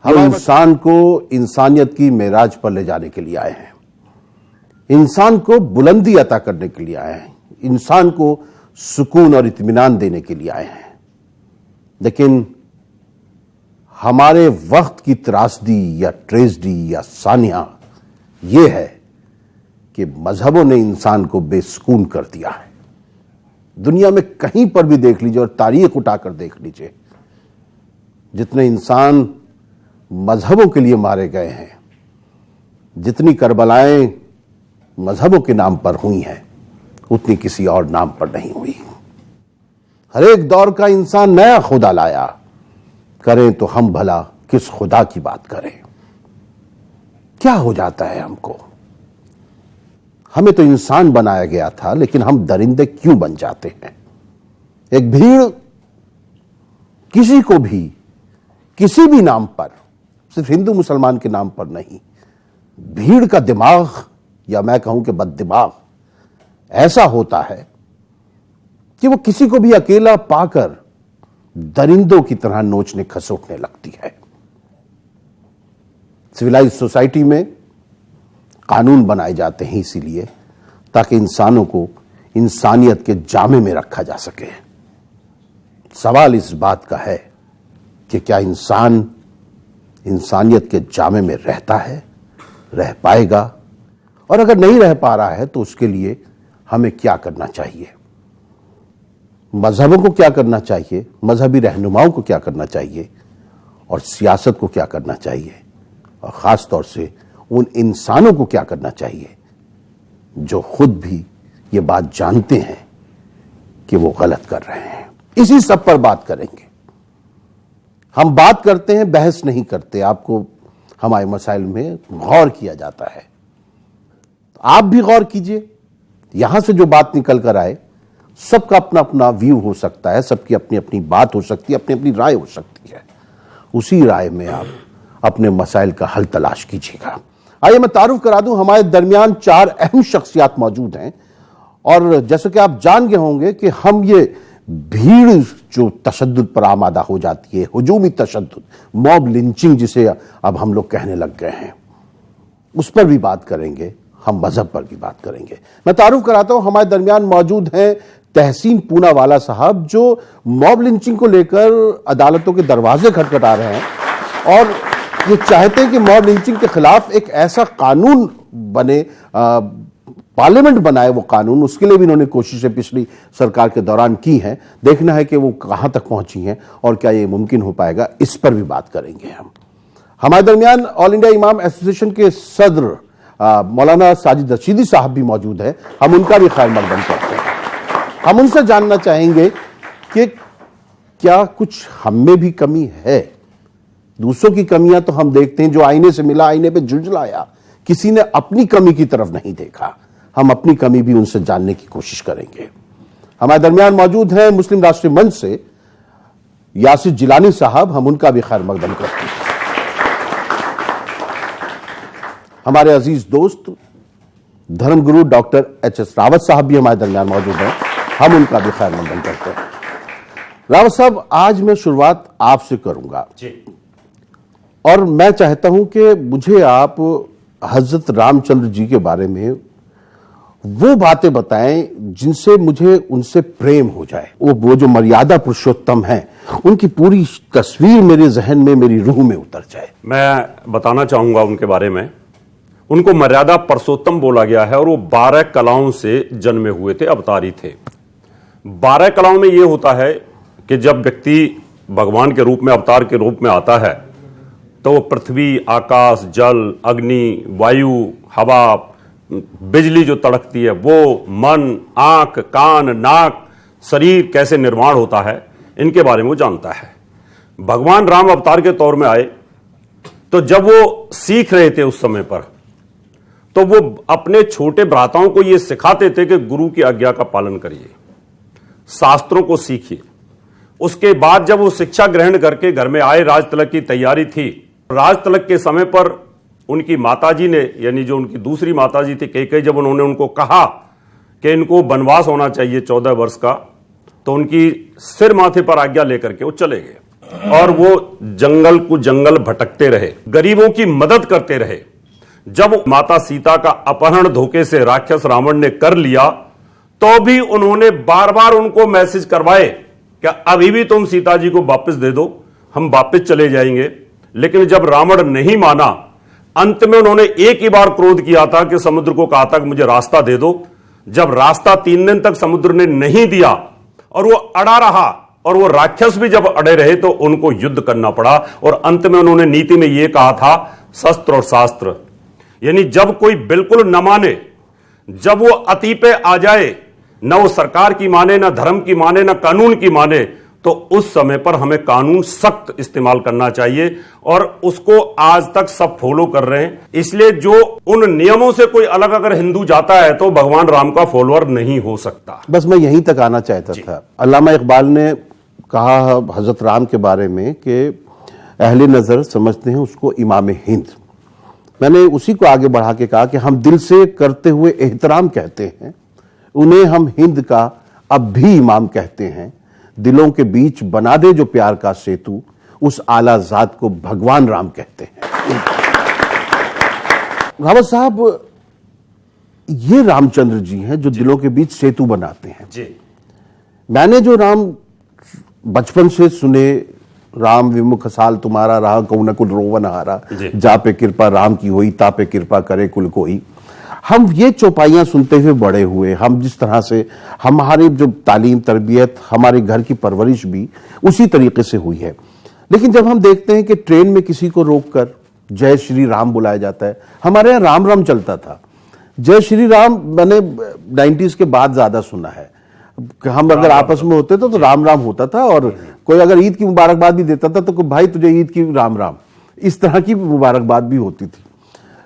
हम इंसान को इंसानियत की मेराज पर ले जाने के लिए आए हैं, इंसान को बुलंदी अता करने के लिए आए हैं, इंसान को सुकून और इत्मीनान देने के लिए आए हैं। लेकिन हमारे वक्त की त्रासदी या ट्रेजेडी या सानिया यह है कि मजहबों ने इंसान को बेसुकून कर दिया है। दुनिया में कहीं पर भी देख लीजिए और तारीख उठाकर देख लीजिए, जितने इंसान मजहबों के लिए मारे गए हैं, जितनी करबलाएं मजहबों के नाम पर हुई हैं, उतनी किसी और नाम पर नहीं हुई। हर एक दौर का इंसान नया खुदा लाया। करें तो हम भला किस खुदा की बात करें? क्या हो जाता है हमको? हमें तो इंसान बनाया गया था, लेकिन हम दरिंदे क्यों बन जाते हैं? एक भीड़ किसी को भी किसी भी नाम पर, सिर्फ हिंदू मुसलमान के नाम पर नहीं, भीड़ का दिमाग या मैं कहूं कि बददिमाग ऐसा होता है कि वो किसी को भी अकेला पाकर दरिंदों की तरह नोचने खसोटने लगती है। सिविलाइज सोसाइटी में कानून बनाए जाते हैं इसीलिए ताकि इंसानों को इंसानियत के जामे में रखा जा सके। सवाल इस बात का है कि क्या इंसान इंसानियत के जामे में रहता है, रह पाएगा? और अगर नहीं रह पा रहा है तो उसके लिए हमें क्या करना चाहिए? मजहबों को क्या करना चाहिए, मजहबी रहनुमाओं को क्या करना चाहिए, और सियासत को क्या करना चाहिए, और खास तौर से उन इंसानों को क्या करना चाहिए जो खुद भी ये बात जानते हैं कि वो गलत कर रहे हैं। इसी सब पर बात करेंगे। हम बात करते हैं, बहस नहीं करते। आपको हमारे मसाइल में गौर किया जाता है, आप भी गौर कीजिए। यहां से जो बात निकल कर आए, सबका अपना अपना व्यू हो सकता है, सबकी अपनी अपनी बात हो सकती है, अपनी अपनी राय हो सकती है। उसी राय में आप अपने मसाइल का हल तलाश कीजिएगा। आइए मैं तारुफ करा दूं, हमारे दरमियान 4 अहम शख्सियात मौजूद हैं। और जैसे कि आप जान गए होंगे कि हम ये भीड़ जो तशद्दुद पर आमादा हो जाती है, हुजूमी तशद्दुद, मॉब लिंचिंग जिसे अब हम लोग कहने लग गए हैं, उस पर भी बात करेंगे, हम मजहब पर भी बात करेंगे। मैं तारुफ कराता हूं, हमारे दरमियान मौजूद हैं तहसीन पूनावाला साहब, जो मॉब लिंचिंग को लेकर अदालतों के दरवाजे खटखटा रहे हैं और ये चाहते हैं कि मॉब लिंचिंग के खिलाफ एक ऐसा कानून बने, पार्लियामेंट बनाए वो कानून। उसके लिए भी इन्होंने कोशिशें पिछली सरकार के दौरान की हैं। देखना है कि वो कहां तक पहुंची हैं और क्या ये मुमकिन हो पाएगा, इस पर भी बात करेंगे हम। हमारे दरमियान ऑल इंडिया इमाम एसोसिएशन के सदर मौलाना साजिद रशीदी साहब भी मौजूद है। हम उनका भी खैर मकदम करते हैं। हम उनसे जानना चाहेंगे कि क्या कुछ हम में भी कमी है? दूसरों की कमियां तो हम देखते हैं, जो आईने से मिला आईने पे झुंझलाया, किसी ने अपनी कमी की तरफ नहीं देखा। हम अपनी कमी भी उनसे जानने की कोशिश करेंगे। हमारे दरमियान मौजूद हैं मुस्लिम राष्ट्रीय मंच से यासिर जिलानी साहब, हम उनका भी खैर मकदम करते हैं। हमारे अजीज दोस्त धर्मगुरु डॉक्टर एच.एस. रावत साहब भी हमारे दरमियान मौजूद हैं, हम उनका भी खैर मकदम करते हैं। रावत साहब, आज मैं शुरुआत आपसे करूंगा जी। और मैं चाहता हूं कि मुझे आप हजरत रामचंद्र जी के बारे में वो बातें बताएं जिनसे मुझे उनसे प्रेम हो जाए। वो जो मर्यादा पुरुषोत्तम हैं, उनकी पूरी तस्वीर मेरे जहन में, मेरी रूह में उतर जाए। मैं बताना चाहूंगा उनके बारे में। उनको मर्यादा पुरुषोत्तम बोला गया है और वो 12 कलाओं से जन्मे हुए थे, अवतारी थे। 12 कलाओं में यह होता है कि जब व्यक्ति भगवान के रूप में, अवतार के रूप में आता है, तो वो पृथ्वी, आकाश, जल, अग्नि, वायु, हवा, बिजली जो तड़कती है, वो मन, आंख, कान, नाक, शरीर कैसे निर्माण होता है, इनके बारे में वो जानता है। भगवान राम अवतार के तौर में आए तो जब वो सीख रहे थे उस समय पर, तो वो अपने छोटे भ्राताओं को ये सिखाते थे कि गुरु की आज्ञा का पालन करिए, शास्त्रों को सीखिए। उसके बाद जब वो शिक्षा ग्रहण करके घर में आए, राज तिलक की तैयारी थी। राज तिलक के समय पर उनकी माताजी ने, यानी जो उनकी दूसरी माताजी थी कैकेयी, जब उन्होंने उनको कहा कि इनको वनवास होना चाहिए 14 वर्ष का, तो उनकी सिर माथे पर आज्ञा लेकर के वो चले गए। और वो जंगल को जंगल भटकते रहे, गरीबों की मदद करते रहे। जब माता सीता का अपहरण धोखे से राक्षस रावण ने कर लिया तो भी उन्होंने बार बार उनको मैसेज करवाए कि अभी भी तुम सीता जी को वापस दे दो, हम वापस चले जाएंगे। लेकिन जब रावण नहीं माना, अंत में उन्होंने एक ही बार क्रोध किया था कि समुद्र को कहा था कि मुझे रास्ता दे दो। जब रास्ता 3 दिन तक समुद्र ने नहीं दिया और वो अड़ा रहा और वो राक्षस भी जब अड़े रहे तो उनको युद्ध करना पड़ा। और अंत में उन्होंने नीति में यह कहा था, शस्त्र और शास्त्र, यानी जब कोई बिल्कुल न माने, जब वो अति पे आ जाए, न वो सरकार की माने, न धर्म की माने, न कानून की माने, तो उस समय पर हमें कानून सख्त इस्तेमाल करना चाहिए। और उसको आज तक सब फॉलो कर रहे हैं। इसलिए जो उन नियमों से कोई अलग अगर हिंदू जाता है तो भगवान राम का फॉलोअर नहीं हो सकता। बस मैं यहीं तक आना चाहता था। अल्लामा इकबाल ने कहा हजरत राम के बारे में कि अहले नजर समझते हैं उसको इमाम हिंद। मैंने उसी को आगे बढ़ा के कहा कि हम दिल से करते हुए एहतराम कहते हैं, उन्हें हम हिंद का अब भी इमाम कहते हैं। दिलों के बीच बना दे जो प्यार का सेतु, उस आला जात को भगवान राम कहते हैं। रावत साहब, ये रामचंद्र जी हैं जो दिलों के बीच सेतु बनाते हैं। जी। मैंने जो राम बचपन से सुने, राम विमुख साल तुम्हारा रहा, कहूं न कुल रोवन हारा, जा पे कृपा राम की हुई, ता पे कृपा करे कुल कोई। हम ये चौपाइयां सुनते हुए बड़े हुए। हम जिस तरह से हमारी जो तालीम तरबियत, हमारे घर की परवरिश भी उसी तरीके से हुई है। लेकिन जब हम देखते हैं कि ट्रेन में किसी को रोककर जय श्री राम बुलाया जाता है, हमारे यहाँ राम राम चलता था। जय श्री राम मैंने 90s के बाद ज्यादा सुना है। हम अगर आपस में होते थे तो राम राम होता था, और कोई अगर ईद की मुबारकबाद भी देता था तो भाई तुझे ईद की राम राम, इस तरह की मुबारकबाद भी होती थी।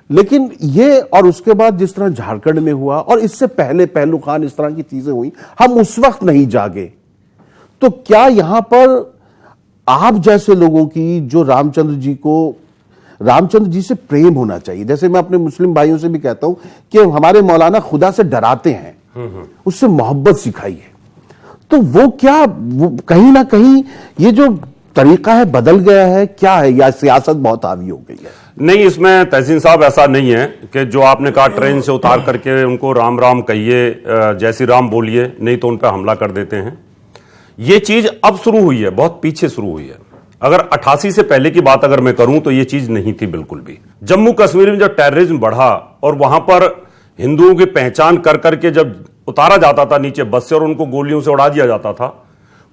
लेकिन ये, और उसके बाद जिस तरह झारखंड में हुआ और इससे पहले पहलू खान, इस तरह की चीजें हुई, हम उस वक्त नहीं जागे। तो क्या यहां पर आप जैसे लोगों की, जो रामचंद्र जी से प्रेम होना चाहिए, जैसे मैं अपने मुस्लिम भाइयों से भी कहता हूं कि हमारे मौलाना खुदा से डराते हैं, उससे मोहब्बत सिखाइए, तो वो क्या, वो कहीं ना कहीं ये जो तरीका है बदल गया है क्या है, या सियासत बहुत हावी हो गई है? नहीं, इसमें तहसीन साहब ऐसा नहीं है कि जो आपने कहा ट्रेन से उतार करके उनको राम राम कहिए, जय श्री राम बोलिए, नहीं तो उन पर हमला कर देते हैं। ये चीज अब शुरू हुई है, बहुत पीछे शुरू हुई है। अगर 88 से पहले की बात अगर मैं करूं तो ये चीज नहीं थी बिल्कुल भी। जम्मू कश्मीर में जब टेररिज्म बढ़ा और वहां पर हिंदुओं की पहचान कर करके जब उतारा जाता था नीचे बस से और उनको गोलियों से उड़ा दिया जाता था,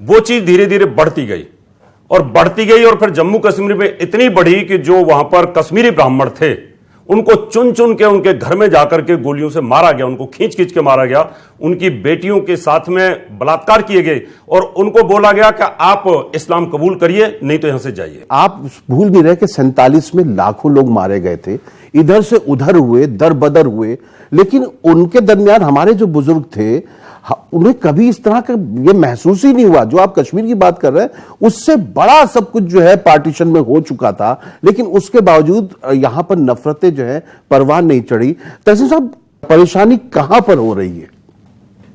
वो चीज धीरे धीरे बढ़ती गई और फिर जम्मू कश्मीर में इतनी बढ़ी कि जो वहां पर कश्मीरी ब्राह्मण थे उनको चुन चुन के उनके घर में जाकर के गोलियों से मारा गया, उनको खींच खींच के मारा गया, उनकी बेटियों के साथ में बलात्कार किए गए और उनको बोला गया कि आप इस्लाम कबूल करिए, नहीं तो यहां से जाइए। आप भूल भी रहे कि 47 में लाखों लोग मारे गए थे, इधर से उधर हुए, दर बदर हुए, लेकिन उनके दरमियान हमारे जो बुजुर्ग थे उन्हें कभी इस तरह का ये महसूस ही नहीं हुआ। जो आप कश्मीर की बात कर रहे हैं उससे बड़ा सब कुछ जो है पार्टीशन में हो चुका था, लेकिन उसके बावजूद यहां पर नफरतें जो है परवान नहीं चढ़ी। तहसीन साहब, परेशानी कहां पर हो रही है?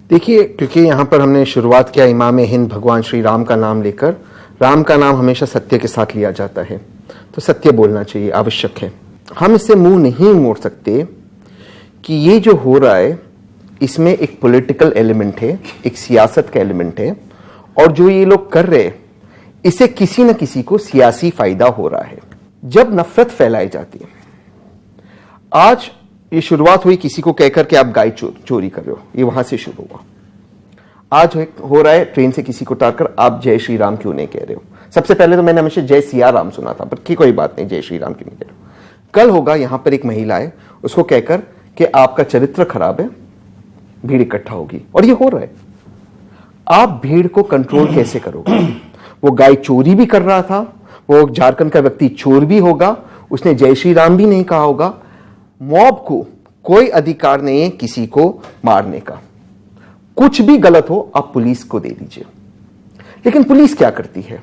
देखिए, क्योंकि यहां पर हमने शुरुआत किया इमाम हिंद भगवान श्री राम का नाम लेकर। राम का नाम हमेशा सत्य के साथ लिया जाता है, तो सत्य बोलना चाहिए, आवश्यक है। हम इससे मुंह नहीं मोड़ सकते कि ये जो हो रहा है इसमें एक पॉलिटिकल एलिमेंट है, एक सियासत का एलिमेंट है, और जो ये लोग कर रहे हैं इससे किसी न किसी को सियासी फायदा हो रहा है। जब नफरत फैलाई जाती है, आज ये शुरुआत हुई किसी को कहकर के आप गाय चोरी कर रहे हो, ये वहां से शुरू हुआ। आज हो रहा है ट्रेन से किसी को उतारकर आप जय श्री राम क्यों नहीं कह रहे हो। सबसे पहले तो मैंने हमेशा जय सिया राम सुना था, पर कोई बात नहीं, जय श्री राम क्यों नहीं कह रहे हो। कल होगा यहां पर एक महिला है, उसको कहकर कि आपका चरित्र खराब है, भीड़ इकट्ठा होगी, और ये हो रहा है। आप भीड़ को कंट्रोल कैसे करोगे? वो गाय चोरी भी कर रहा था, वो झारखंड का व्यक्ति चोर भी होगा, उसने जय श्री राम भी नहीं कहा होगा। मॉब को कोई अधिकार नहीं है किसी को मारने का। कुछ भी गलत हो आप पुलिस को दे दीजिए। लेकिन पुलिस क्या करती है?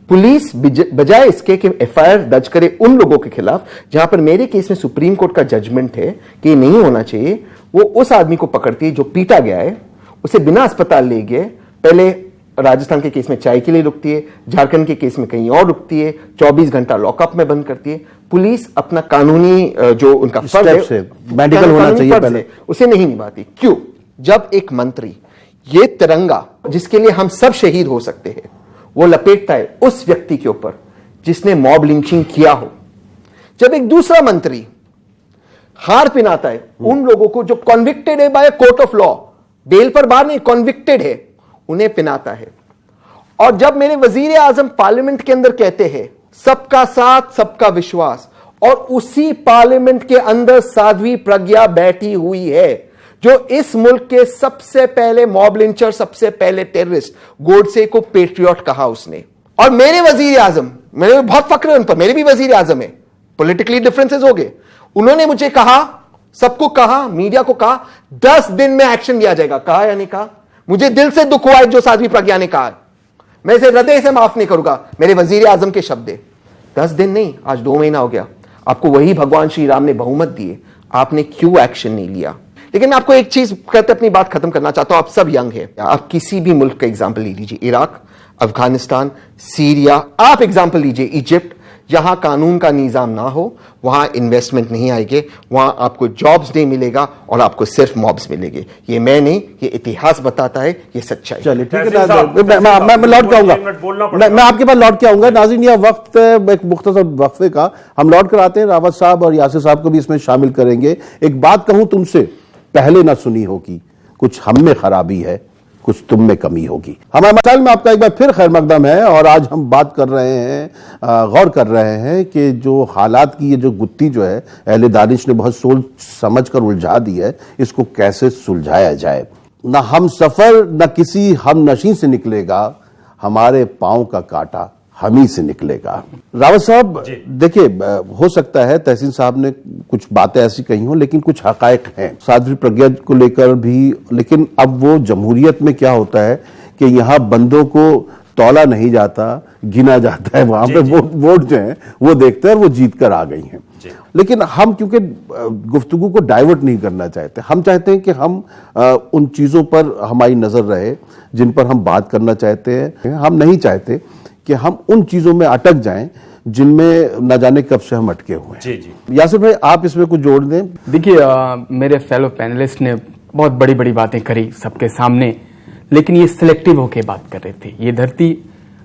पुलिस बजाय इसके कि एफआईआर दर्ज करे उन लोगों के खिलाफ, जहां पर मेरे केस में सुप्रीम कोर्ट का जजमेंट है कि ये नहीं होना चाहिए, वो उस आदमी को पकड़ती है जो पीटा गया है, उसे बिना अस्पताल ले गए, पहले राजस्थान के केस में चाय के लिए रुकती है, झारखंड के केस में कहीं और रुकती है, 24 घंटा लॉकअप में बंद करती है। पुलिस अपना कानूनी जो उनका फर्ज है, मेडिकल होना चाहिए पहले, उसे नहीं निभाती। क्यों? जब एक मंत्री ये तिरंगा जिसके लिए हम सब शहीद हो सकते हैं वो लपेटता है उस व्यक्ति के ऊपर जिसने मॉब लिंचिंग किया हो, जब एक दूसरा मंत्री हार पिनाता है उन लोगों को जो कॉन्विक्टेड है by court of law, bail पर बाहर नहीं, कॉन्विक्टेड है, उन्हें पिनाता है, और जब मेरे वजीर आजम पार्लियामेंट के अंदर कहते हैं सबका साथ सबका विश्वास, और उसी पार्लियामेंट के अंदर साध्वी प्रज्ञा बैठी हुई है जो इस मुल्क के सबसे पहले मॉब लिंचर, सबसे पहले टेररिस्ट गोडसे को पेट्रियट कहा उसने, और मेरे वजीर आजम, मेरे बहुत फक्र है उन पर, मेरे भी वजीर आजम है, पॉलिटिकली डिफरेंसेस हो गए, उन्होंने मुझे कहा, सबको कहा, मीडिया को कहा 10 दिन में एक्शन लिया जाएगा। कहा या नहीं कहा? मुझे दिल से दुख हुआ है जो साध्वी प्रज्ञा ने कहा, मैं इसे हृदय से माफ नहीं करूंगा, मेरे वजीर आजम के शब्द है। 10 दिन नहीं, आज 2 महीना हो गया, आपको वही भगवान श्री राम ने बहुमत दिए, आपने क्यों एक्शन नहीं लिया? लेकिन मैं आपको एक चीज कहते अपनी बात खत्म करना चाहता हूं। आप सब यंग है, आप किसी भी मुल्क का एग्जाम्पल ले लीजिए, इराक, अफगानिस्तान, सीरिया, आप एग्जाम्पल लीजिए इजिप्ट, जहां कानून का निजाम ना हो वहां इन्वेस्टमेंट नहीं आएगी, वहां आपको जॉब्स नहीं मिलेगा और आपको सिर्फ मॉब्स मिलेंगे। ये मैं नहीं, ये इतिहास बताता है, ये सच्चाई। चलिए ठीक है, मैं लौट के आऊंगा, मैं आपके पास लौट के आऊंगा। नाज़रीन, यह वक्त एक मुख्तसर वक्फे का, हम लौट कर आते हैं, रावत साहब और यासिर साहब को भी इसमें शामिल करेंगे। एक बात कहूं तुमसे, पहले ना सुनी होगी, कुछ हम में खराबी है, कुछ तुम में कमी होगी। हमारे मसाइल में आपका एक बार फिर खैर मकदम है, और आज हम बात कर रहे हैं, गौर कर रहे हैं कि जो हालात की ये जो गुत्थी जो है अहले दानिश ने बहुत सोच समझ कर उलझा दी है, इसको कैसे सुलझाया जाए। ना हम सफर न किसी हम नशी से निकलेगा, हमारे पांव का कांटा हम ही से निकलेगा। रावत साहब देखिए, हो सकता है तहसीन साहब ने कुछ बातें ऐसी कही हो, लेकिन कुछ हकायक हैं साध्वी प्रज्ञा को लेकर भी। लेकिन अब वो जमहूरियत में क्या होता है कि यहाँ बंदों को तौला नहीं जाता, गिना जाता है, वहां पे वोट जो है वो देखते हैं और वो जीत कर आ गई हैं। लेकिन हम क्योंकि गुफ्तगू को डाइवर्ट नहीं करना चाहते, हम चाहते हैं कि हम उन चीजों पर हमारी नजर रहे जिन पर हम बात करना चाहते हैं। हम नहीं चाहते कि हम उन चीजों में अटक जाएं जिनमें न जाने कब से हम अटके हुए हैं। जी। यासिर भाई, आप इसमें कुछ जोड़ दें। देखिए, मेरे फेलो पैनलिस्ट ने बहुत बड़ी बड़ी बातें करी सबके सामने, लेकिन ये सिलेक्टिव होके बात कर रहे थे। ये धरती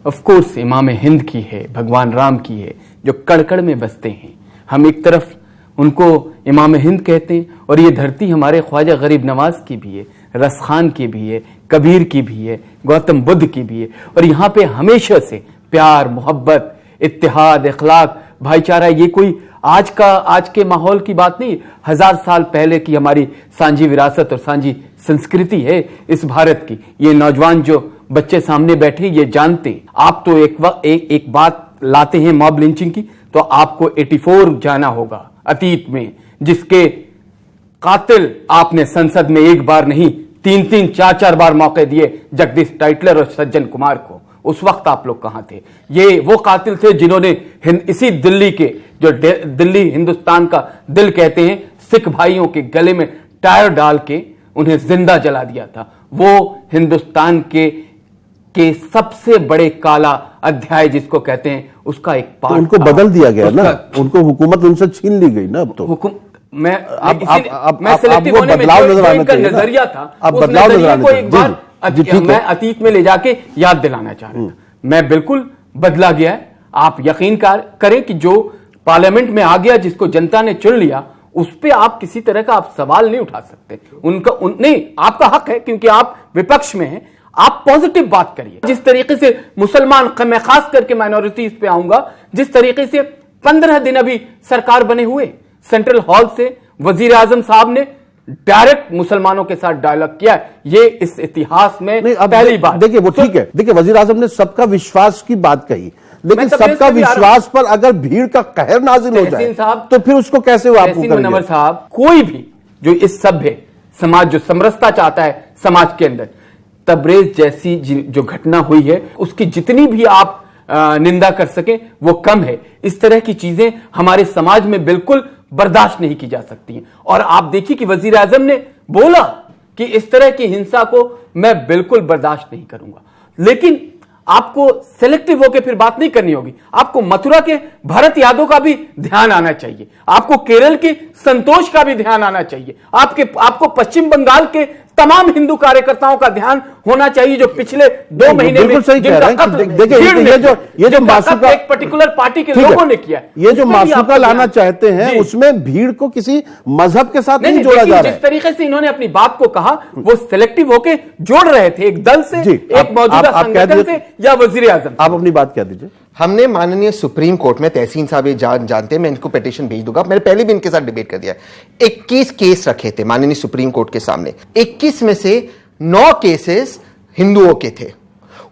ऑफ कोर्स इमाम हिंद की है, भगवान राम की है, जो कड़कड़ में बसते हैं। हम एक तरफ उनको इमाम हिंद कहते हैं, और ये धरती हमारे ख्वाजा गरीब नवाज की भी है, रस खान की भी है, कबीर की भी है, गौतम बुद्ध की भी है। और यहाँ पे हमेशा से प्यार, मोहब्बत, इत्तेहाद, इखलाक, भाईचारा, ये कोई आज के माहौल की बात नहीं, 1000 साल पहले की हमारी सांझी विरासत और सांझी संस्कृति है इस भारत की। ये नौजवान जो बच्चे सामने बैठे ये जानते। आप तो एक बात लाते हैं मॉब लिंचिंग की, तो आपको 84 जाना होगा अतीत में, जिसके कातिल आपने संसद में एक बार नहीं 3-3, 4-4 बार मौके दिए, जगदीश टाइटलर और सज्जन कुमार को। उस वक्त आप लोग कहां थे? ये वो कातिल थे जिन्होंने इसी दिल्ली के, जो दिल्ली हिंदुस्तान का दिल कहते हैं, सिख भाइयों के गले में टायर डाल के उन्हें जिंदा जला दिया था। वो हिंदुस्तान के सबसे बड़े काला अध्याय जिसको कहते हैं, उसका एक पार्ट तो उनको बदल दिया गया ना, उनको हुकूमत उनसे छीन ली गई ना। अब तो मैं सिलेक्टिव होने में जो इनका नजरिया था, उस नजरिए को एक बार मैं अतीत में ले जाके याद दिलाना चाह रहा था। मैं बिल्कुल बदला गया है। आप यकीन करें कि जो पार्लियामेंट में आ गया, जिसको जनता ने चुन लिया, उस पर आप किसी तरह का आप सवाल नहीं उठा सकते। नहीं, आपका हक है क्योंकि आप विपक्ष में हैं। आप पॉजिटिव बात करिए। जिस तरीके से मुसलमान, मैं खास करके माइनॉरिटीज पे आऊंगा, जिस तरीके से 15 दिन अभी सरकार बने हुए, सेंट्रल हॉल से वजीर आजम साहब ने डायरेक्ट मुसलमानों के साथ डायलॉग किया, ये इस इतिहास में पहली बार। देखिए वो ठीक है, देखिए वजीर आजम ने सबका विश्वास की बात कही, लेकिन सबका विश्वास पर अगर भीड़ का कहर नाजिल हो जाए तो फिर उसको कैसे वो आपको मुनव्वर साहब, कोई भी जो इस सभ्य समाज, जो समरसता चाहता है समाज के अंदर, तबरेज जैसी जो घटना हुई है उसकी जितनी भी आप निंदा कर सकें वो कम है। इस तरह की चीजें हमारे समाज में बिल्कुल बर्दाश्त नहीं की जा सकती हैं। और आप देखिए कि वजीर आजम ने बोला कि इस तरह की हिंसा को मैं बिल्कुल बर्दाश्त नहीं करूंगा। लेकिन आपको सेलेक्टिव होकर फिर बात नहीं करनी होगी। आपको मथुरा के भरत यादव का भी ध्यान आना चाहिए, आपको केरल के संतोष का भी ध्यान आना चाहिए, आपको पश्चिम बंगाल के तमाम हिंदू कार्यकर्ताओं का ध्यान होना चाहिए जो पिछले 2 महीने में सही कह रहे हैं। देखिए ये जो मासूका एक पर्टिकुलर पार्टी के लोगों ने किया, ये जो मासूका लाना चाहते हैं उसमें भीड़ को किसी मजहब के साथ नहीं जोड़ा जा रहा है। जिस तरीके से इन्होंने अपनी बात को कहा वो सिलेक्टिव होके जोड़ रहे थे एक दल से, एक मौजूदा संगठन से या वजीर आजम। आप अपनी बात कह दीजिए। हमने माननीय सुप्रीम कोर्ट में, तहसीन साहब ये जानते हैं, मैं इनको पिटीशन भेज दूंगा, मैंने पहले भी इनके साथ डिबेट कर दिया। 21 केस रखे थे माननीय सुप्रीम कोर्ट के सामने, 21 में से 9 केसेस हिंदुओं के थे।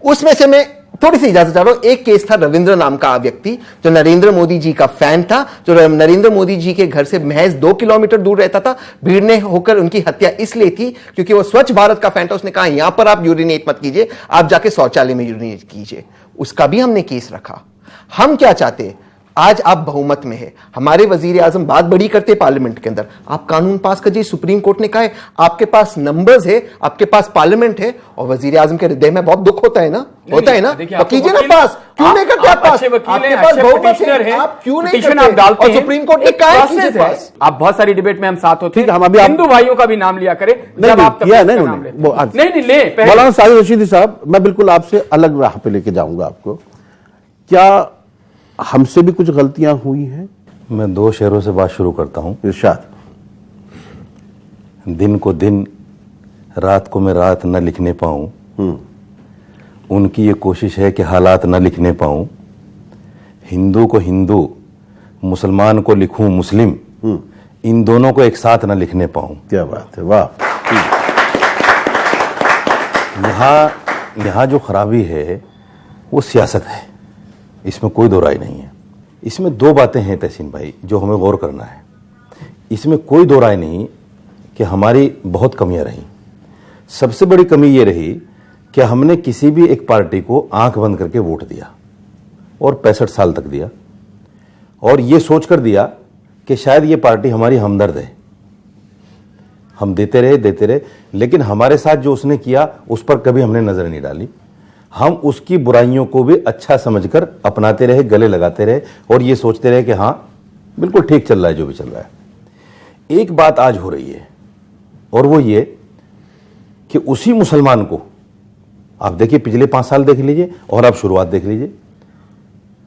उसमें से मैं थोड़ी सी इजाजत चाह रहा हूं। एक केस था रविंद्र नाम का व्यक्ति जो नरेंद्र मोदी जी का फैन था, जो नरेंद्र मोदी जी के घर से महज 2 किलोमीटर दूर रहता था। भीड़ ने होकर उनकी हत्या इसलिए थी क्योंकि वो स्वच्छ भारत का फैन था। उसने कहा यहां पर आप यूरिनेट मत कीजिए, आप जाके शौचालय में यूरिनेट कीजिए। उसका भी हमने केस रखा। हम क्या चाहते हैं, आज आप बहुमत में है, हमारे वजीर आजम बात बड़ी करते पार्लियामेंट के अंदर, आप कानून पास कीजिए। सुप्रीम कोर्ट ने कहा है आपके पास नंबर्स है, आपके पास पार्लियामेंट है, और वजीर आजम के हृदय में बहुत दुख होता है ना, होता है ना, तो कीजिए ना पास। क्यों नहीं करते आप पास? आपके पास बहुमत है, आप क्यों नहीं करते? और सुप्रीम कोर्ट ने कहा है कीजिए पास। आप बहुत सारी डिबेट में हम साथ होते हैं, हम अभी हिंदू भाइयों का भी नाम लिया करें जब आप नहीं ले। मौलाना साजिद रशीदी साहब, मैं बिल्कुल आपसे अलग राह पे लेके जाऊंगा आपको। क्या हमसे भी कुछ गलतियां हुई हैं? मैं 2 शेरों से बात शुरू करता हूं। इरशाद। दिन को दिन, रात को मैं रात न लिखने पाऊं, उनकी ये कोशिश है कि हालात न लिखने पाऊं। हिंदू को हिंदू, मुसलमान को लिखूं मुस्लिम, इन दोनों को एक साथ न लिखने पाऊं। क्या बात है, वाह। यहां जो खराबी है वो सियासत है, इसमें कोई दो राय नहीं है। इसमें 2 बातें हैं तहसीन भाई जो हमें गौर करना है। इसमें कोई दो राय नहीं कि हमारी बहुत कमियां रही। सबसे बड़ी कमी ये रही कि हमने किसी भी एक पार्टी को आंख बंद करके वोट दिया और 65 साल तक दिया, और ये सोचकर दिया कि शायद ये पार्टी हमारी हमदर्द है। हम देते रहे, लेकिन हमारे साथ जो उसने किया उस पर कभी हमने नजर नहीं डाली। हम उसकी बुराइयों को भी अच्छा समझकर अपनाते रहे, गले लगाते रहे, और ये सोचते रहे कि हाँ बिल्कुल ठीक चल रहा है जो भी चल रहा है। एक बात आज हो रही है, और वो ये कि उसी मुसलमान को आप देखिए, पिछले 5 साल देख लीजिए और आप शुरुआत देख लीजिए,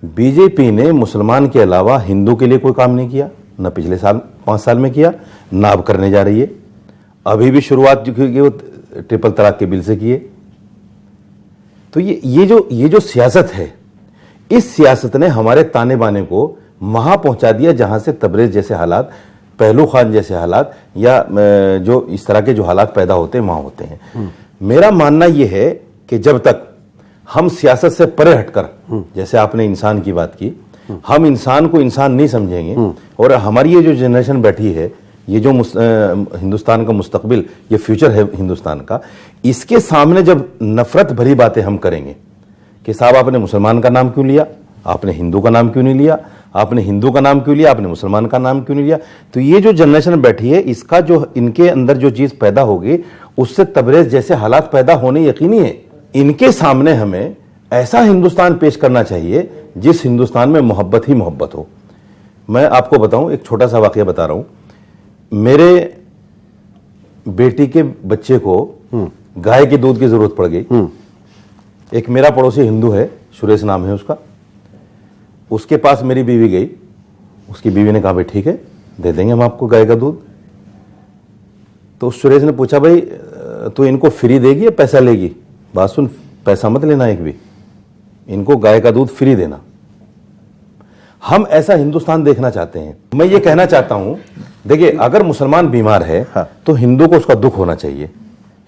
बीजेपी ने मुसलमान के अलावा हिंदू के लिए कोई काम नहीं किया, ना पिछले 5 साल में किया, ना अब करने जा रही है। अभी भी शुरुआत जो की वो ट्रिपल तलाक के बिल से किए। तो ये जो सियासत है, इस सियासत ने हमारे ताने बाने को वहां पहुंचा दिया जहां से तबरेज जैसे हालात, पहलू खान जैसे हालात, या जो इस तरह के जो हालात पैदा होते हैं वहां होते हैं। मेरा मानना यह है कि जब तक हम सियासत से परे हटकर, जैसे आपने इंसान की बात की, हम इंसान को इंसान नहीं समझेंगे, और हमारी ये जो जनरेशन बैठी है, ये जो हिंदुस्तान का मुस्तकबिल, ये फ्यूचर है हिंदुस्तान का, इसके सामने जब नफरत भरी बातें हम करेंगे कि साहब आपने मुसलमान का नाम क्यों लिया, आपने हिंदू का नाम क्यों नहीं लिया, आपने हिंदू का नाम क्यों लिया, आपने मुसलमान का नाम क्यों नहीं लिया, तो ये जो जनरेशन बैठी है, इसका जो इनके अंदर जो चीज पैदा होगी, उससे तबरेज जैसे हालात पैदा होने यकीनी है। इनके सामने हमें ऐसा हिंदुस्तान पेश करना चाहिए जिस हिंदुस्तान में मोहब्बत ही मोहब्बत हो। मैं आपको बताऊं, एक छोटा सा वाकया बता रहा हूं। मेरे बेटी के बच्चे को गाय के दूध की जरूरत पड़ गई। एक मेरा पड़ोसी हिंदू है, सुरेश नाम है उसका, उसके पास मेरी बीवी गई। उसकी बीवी ने कहा भाई ठीक है, दे देंगे हम आपको गाय का दूध। तो सुरेश ने पूछा भाई तू इनको फ्री देगी या पैसा लेगी? बात सुन, पैसा मत लेना एक भी, इनको गाय का दूध फ्री देना। हम ऐसा हिंदुस्तान देखना चाहते हैं। मैं ये कहना चाहता हूं, देखिए अगर मुसलमान बीमार है तो हिंदू को उसका दुख होना चाहिए,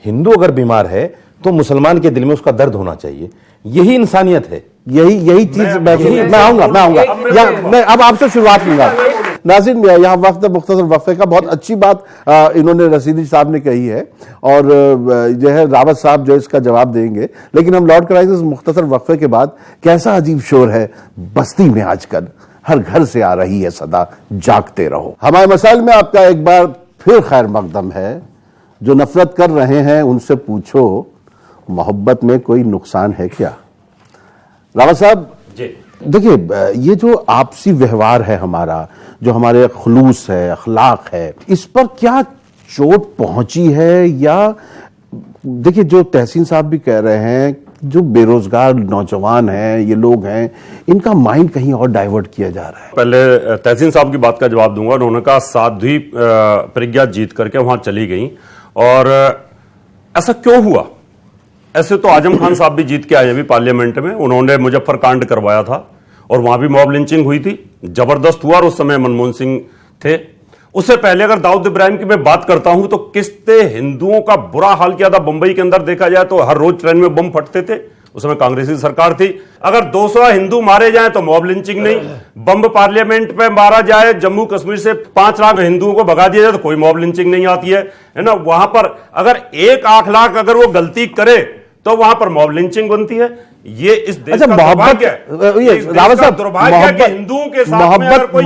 हिंदू अगर बीमार है तो मुसलमान के दिल में उसका दर्द होना चाहिए। यही इंसानियत है, यही चीज मैं आऊंगा मैं अब आपसे शुरुआत लूंगा। नाज़रीन, यहाँ वक्त मुख्तसर वक्फे का, बहुत अच्छी बात इन्होंने रशीदी साहब ने कही है, और जो है रावत साहब जो इसका जवाब देंगे, लेकिन हम लौट कर आएंगे इस मुख्तसर वक्फे के बाद। कैसा अजीब शोर है बस्ती में आजकल, हर घर से आ रही है सदा, जागते रहो। हमारे मसाइल में आपका एक बार फिर खैर मकदम है। जो नफरत कर रहे हैं उनसे पूछो, मोहब्बत में कोई नुकसान है क्या? रावत साहब जी, देखिए, ये जो आपसी व्यवहार है हमारा, जो हमारे खुलूस है, अखलाक है, इस पर क्या चोट पहुंची है? या देखिए, जो तहसीन साहब भी कह रहे हैं, जो बेरोजगार नौजवान हैं, ये लोग हैं, इनका माइंड कहीं और डाइवर्ट किया जा रहा है। पहले तहसीन साहब की बात का जवाब दूंगा। उन्होंने कहा साध्वी प्रज्ञा जीत करके वहां चली गई, और ऐसा क्यों हुआ? ऐसे तो आजम खान साहब भी जीत के आए अभी पार्लियामेंट में, उन्होंने मुजफ्फरकांड करवाया था और वहां भी मॉब लिंचिंग हुई थी, जबरदस्त हुआ, और उस समय मनमोहन सिंह थे। उससे पहले अगर दाऊद इब्राहिम की मैं बात करता हूं तो किसने हिंदुओं का बुरा हाल किया था। बंबई के अंदर देखा जाए तो हर रोज ट्रेन में बम फटते थे, उस समय कांग्रेस की सरकार थी। अगर 200 हिंदू मारे जाएं तो मॉब लिंचिंग नहीं, बम पार्लियामेंट पे मारा जाए, जम्मू कश्मीर से 5 लाख हिंदुओं को भगा दिया जाए तो कोई मॉब लिंचिंग नहीं आती है ना। वहां पर अगर 1 लाख अगर वो गलती करे तो वहां पर मॉब लिंचिंग बनती है। ये इस देश का दुर्भाग्य है। रावत साहब, हिंदुओं के साथ में अगर कोई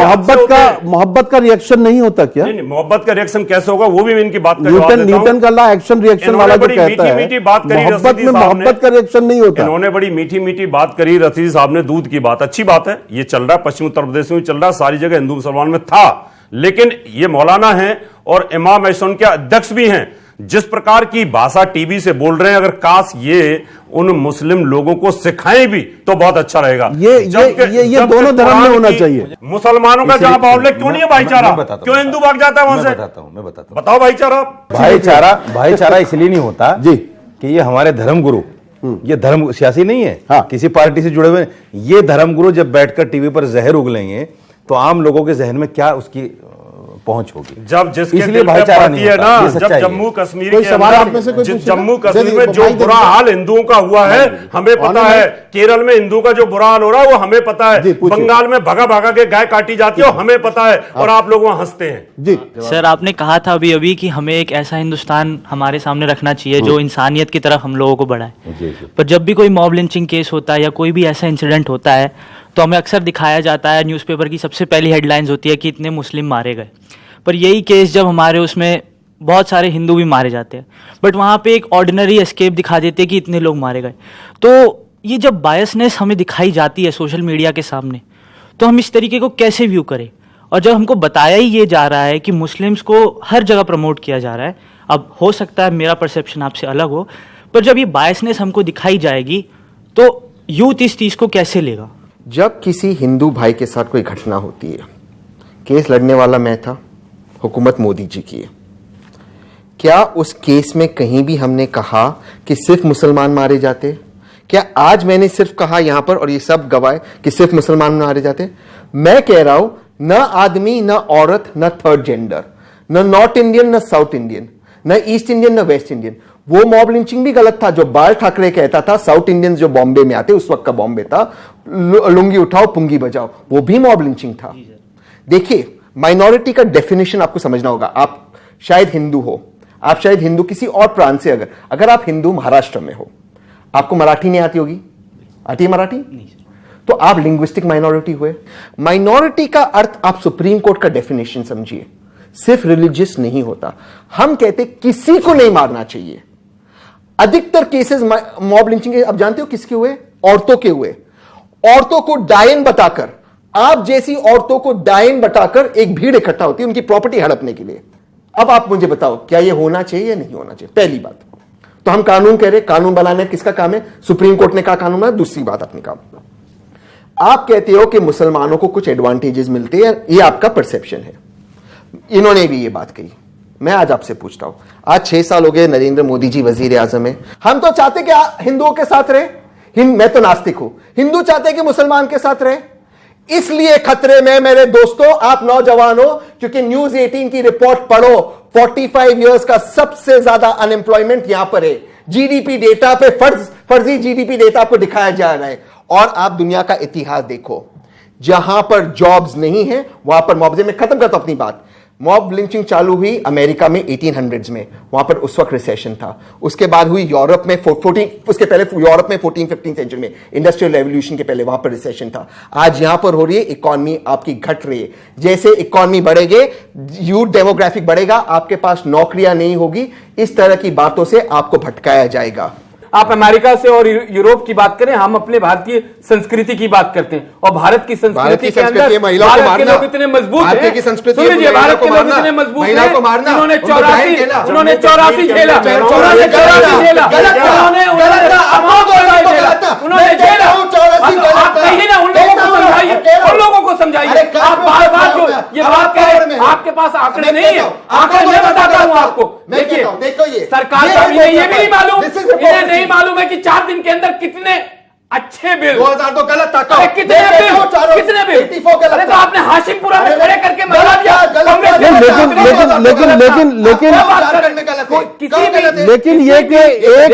मोहब्बत का रिएक्शन नहीं होता क्या? नहीं, मोहब्बत का रिएक्शन कैसे होगा वो भी मैं इनकी बात न्यूटन का लॉ एक्शन रिएक्शन वाला जो कहता है, मीठी बात करी मोहब्बत में मोहब्बत का रिएक्शन नहीं होता। इन्होंने बड़ी मीठी मीठी बात करी रसीद साहब ने, दूध की बात, अच्छी बात है, ये चल रहा है, पश्चिम उत्तर प्रदेश में चल रहा है, सारी जगह हिंदू मुसलमान में था। लेकिन ये मौलाना है और इमाम एहसन के अध्यक्ष भी हैं, जिस प्रकार की भाषा टीवी से बोल रहे हैं, अगर काश ये उन मुस्लिम लोगों को सिखाएं भी तो बहुत अच्छा रहेगा। ये दोनों धर्म में होना चाहिए। मुसलमानों का जहां माहौल है, क्यों नहीं है भाईचारा? क्यों हिंदू भाग जाता है वहां से? मैं बताता हूं। बताओ भाईचारा इसलिए नहीं होता जी कि ये हमारे धर्मगुरु, ये धर्म सियासी नहीं है, हाँ। किसी पार्टी से जुड़े हुए, ये धर्मगुरु जब बैठकर टीवी पर जहर उगलेंगे तो आम लोगों के जहन में क्या उसकी पहुंच होगी? जब जिसके इसलिए भाईचारा नहीं है ना, होता, जब जम्मू कश्मीर कोई के सवाल आप में अंदर, से कोई जम्मू कश्मीर में जो बुरा हाल हिंदुओं का हुआ है हमें पता है, केरल में हिंदुओं का जो बुरा हाल हो रहा है वो हमें पता है, बंगाल में भगा भगा के गाय काटी जाती है हमें पता है, और आप लोग वहां हंसते हैं। जी सर, आपने कहा था अभी अभी कि हमें एक ऐसा हिंदुस्तान हमारे सामने रखना चाहिए जो इंसानियत की तरफ हम लोगों को बढ़ाए। पर जब भी कोई मॉब लिंचिंग केस होता है या कोई भी ऐसा इंसिडेंट होता है तो हमें अक्सर दिखाया जाता है, न्यूज़पेपर की सबसे पहली हेडलाइंस होती है कि इतने मुस्लिम मारे गए। पर यही केस जब हमारे उसमें बहुत सारे हिंदू भी मारे जाते हैं, बट वहाँ पे एक ऑर्डिनरी एस्केप दिखा देते हैं कि इतने लोग मारे गए। तो ये जब बायसनेस हमें दिखाई जाती है सोशल मीडिया के सामने, तो हम इस तरीके को कैसे व्यू करें? और जब हमको बताया ही ये जा रहा है कि मुस्लिम्स को हर जगह प्रमोट किया जा रहा है, अब हो सकता है मेरा परसेप्शन आपसे अलग हो, पर जब ये बायसनेस हमको दिखाई जाएगी तो यूथ इस चीज़ को कैसे लेगा? जब किसी हिंदू भाई के साथ कोई घटना होती है, केस लड़ने वाला मैं था, हुकूमत मोदी जी की है, क्या उस केस में कहीं भी हमने कहा कि सिर्फ मुसलमान मारे जाते? क्या आज मैंने सिर्फ कहा यहां पर और ये सब गवाह कि सिर्फ मुसलमान मारे जाते? मैं कह रहा हूं, न आदमी, न औरत, न थर्ड जेंडर, न नॉर्थ इंडियन, न साउथ इंडियन, न ईस्ट इंडियन, न वेस्ट इंडियन। वो मॉब लिंचिंग भी गलत था जो बाल ठाकरे कहता था, साउथ इंडियंस जो बॉम्बे में आते, उस वक्त का बॉम्बे था, लुंगी उठाओ पुंगी बजाओ, वो भी मॉब लिंचिंग था। देखिए, माइनॉरिटी का डेफिनेशन आपको समझना होगा। आप शायद हिंदू हो, आप शायद हिंदू किसी और प्रांत से, अगर आप हिंदू महाराष्ट्र में हो, आपको मराठी नहीं आती होगी, आती है मराठी? नहीं, तो आप लिंग्विस्टिक माइनॉरिटी हुए। माइनॉरिटी का अर्थ आप सुप्रीम कोर्ट का डेफिनेशन समझिए, सिर्फ रिलीजियस नहीं होता। हम कहते किसी को नहीं मारना चाहिए। अधिकतर केसेस मॉब लिंचिंग के आप जानते हो किसके हुए? औरतों के हुए। औरतों को डायन बताकर, आप जैसी औरतों को डायन बताकर एक भीड़ इकट्ठा होती है उनकी प्रॉपर्टी हड़पने के लिए। अब आप मुझे बताओ, क्या यह होना चाहिए या नहीं होना चाहिए? पहली बात तो हम कानून कह रहे, कानून बनाना किसका काम है? सुप्रीम कोर्ट ने कहा कानून बना। दूसरी बात अपनी काम, आप कहते हो कि मुसलमानों को कुछ एडवांटेजेस मिलते हैं, ये आपका परसेप्शन है। इन्होंने भी ये बात कही। मैं आज आपसे पूछता हूं, आज 6 साल हो गए नरेंद्र मोदी जी वजीर आजम है, हम तो चाहते कि हिंदुओं के साथ रहे। मैं तो नास्तिक हूं, हिंदू चाहते कि मुसलमान के साथ रहे। इसलिए खतरे में मेरे दोस्तों आप नौजवान हो, क्योंकि न्यूज 18 की रिपोर्ट पढ़ो, 45 इयर्स का सबसे ज्यादा अनएम्प्लॉयमेंट यहां पर है। जीडीपी डेटा पे फर्जी जीडीपी डेटा आपको दिखाया जा रहा है। और आप दुनिया का इतिहास देखो, जहां पर जॉब्स नहीं है वहां पर मॉब। में खत्म करता हूं अपनी बात। मॉब लिंचिंग चालू हुई अमेरिका में 1800s में, वहां पर उस वक्त रिसेशन था। उसके बाद हुई यूरोप में 14, उसके पहले यूरोप में 14-15 सेंचुरी में, इंडस्ट्रियल रेवोल्यूशन के पहले वहां पर रिसेशन था। आज यहां पर हो रही है, इकोनॉमी आपकी घट रही है। जैसे इकोनॉमी बढ़ेगी, यूथ डेमोग्राफिक बढ़ेगा, आपके पास नौकरियां नहीं होगी, इस तरह की बातों से आपको भटकाया जाएगा। आप अमेरिका से और यूरोप की बात करें, हम अपने भारतीय संस्कृति की बात करते हैं, और भारत की संस्कृति के अंदर भारत के लोग इतने मजबूत हैं, भारत के लोग इतने मजबूत हैं, उन्होंने 84 झेला, उन्होंने 84 झेला, आप कहिए ना, उन लोगों को समझाइए, आप बार बार जो ये बात कह रहे हैं, आपके पास आंकड़े नहीं है, आंकड़े मैं बताता हूं आपको। देखिए सरकार का ये भी नहीं मालूम, इन्हें नहीं मालूम है कि 4 दिन के अंदर कितने अच्छे बिल 2002 गलत था, कितने बिल, अरे तो आपने हाशिमपुरा में खड़े करके मना दिया, लेकिन ये कि एक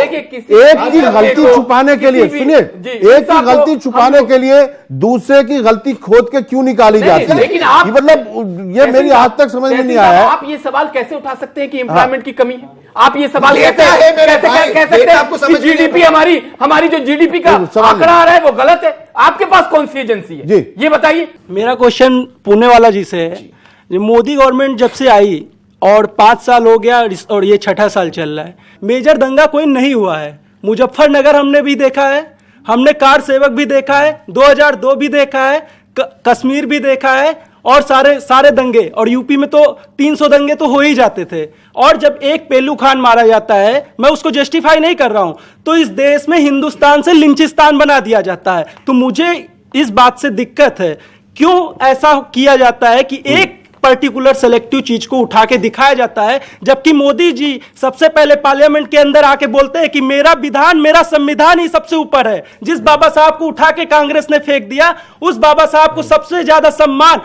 की गलती छुपाने के लिए, सुनिए, एक की गलती छुपाने के लिए दूसरे की गलती खोद के क्यों निकाली जाती है? लेकिन आप मतलब ये मेरी आज तक समझ में नहीं आया। आप ये सवाल कैसे उठा सकते हैं कि एम्प्लॉयमेंट की कमी है? आप ये सवाल कैसे कह सकते हैं कि जीडीपी हमारी जो जीडीपी का आंकड़ा आ रहा है वो गलत है? आपके पास कौन सी एजेंसी है ये बताइए। मेरा क्वेश्चन पुणे वाला जी से है। मोदी गवर्नमेंट जब से आई और 5 साल हो गया और ये 6ठा साल चल रहा है, मेजर दंगा कोई नहीं हुआ है। मुजफ्फरनगर हमने भी देखा है, हमने कार सेवक भी देखा है, 2002 भी देखा है, कश्मीर भी देखा है, और सारे दंगे, और यूपी में तो 300 दंगे तो हो ही जाते थे। और जब एक पेलू खान मारा जाता है, मैं उसको जस्टिफाई नहीं कर रहा हूं, तो इस देश में हिंदुस्तान से लिंचिस्तान बना दिया जाता है। तो मुझे इस बात से दिक्कत है, क्यों ऐसा किया जाता है कि एक पर्टिकुलर सेलेक्टिव चीज को उठा के दिखाया जाता है, जबकि मोदी जी सबसे पहले पार्लियामेंट के अंदर आके बोलते हैं कि मेरा विधान, मेरा संविधान ही सबसे ऊपर है। जिस बाबा साहब को उठा के कांग्रेस ने फेंक दिया, उस बाबा साहब को सबसे ज्यादा सम्मान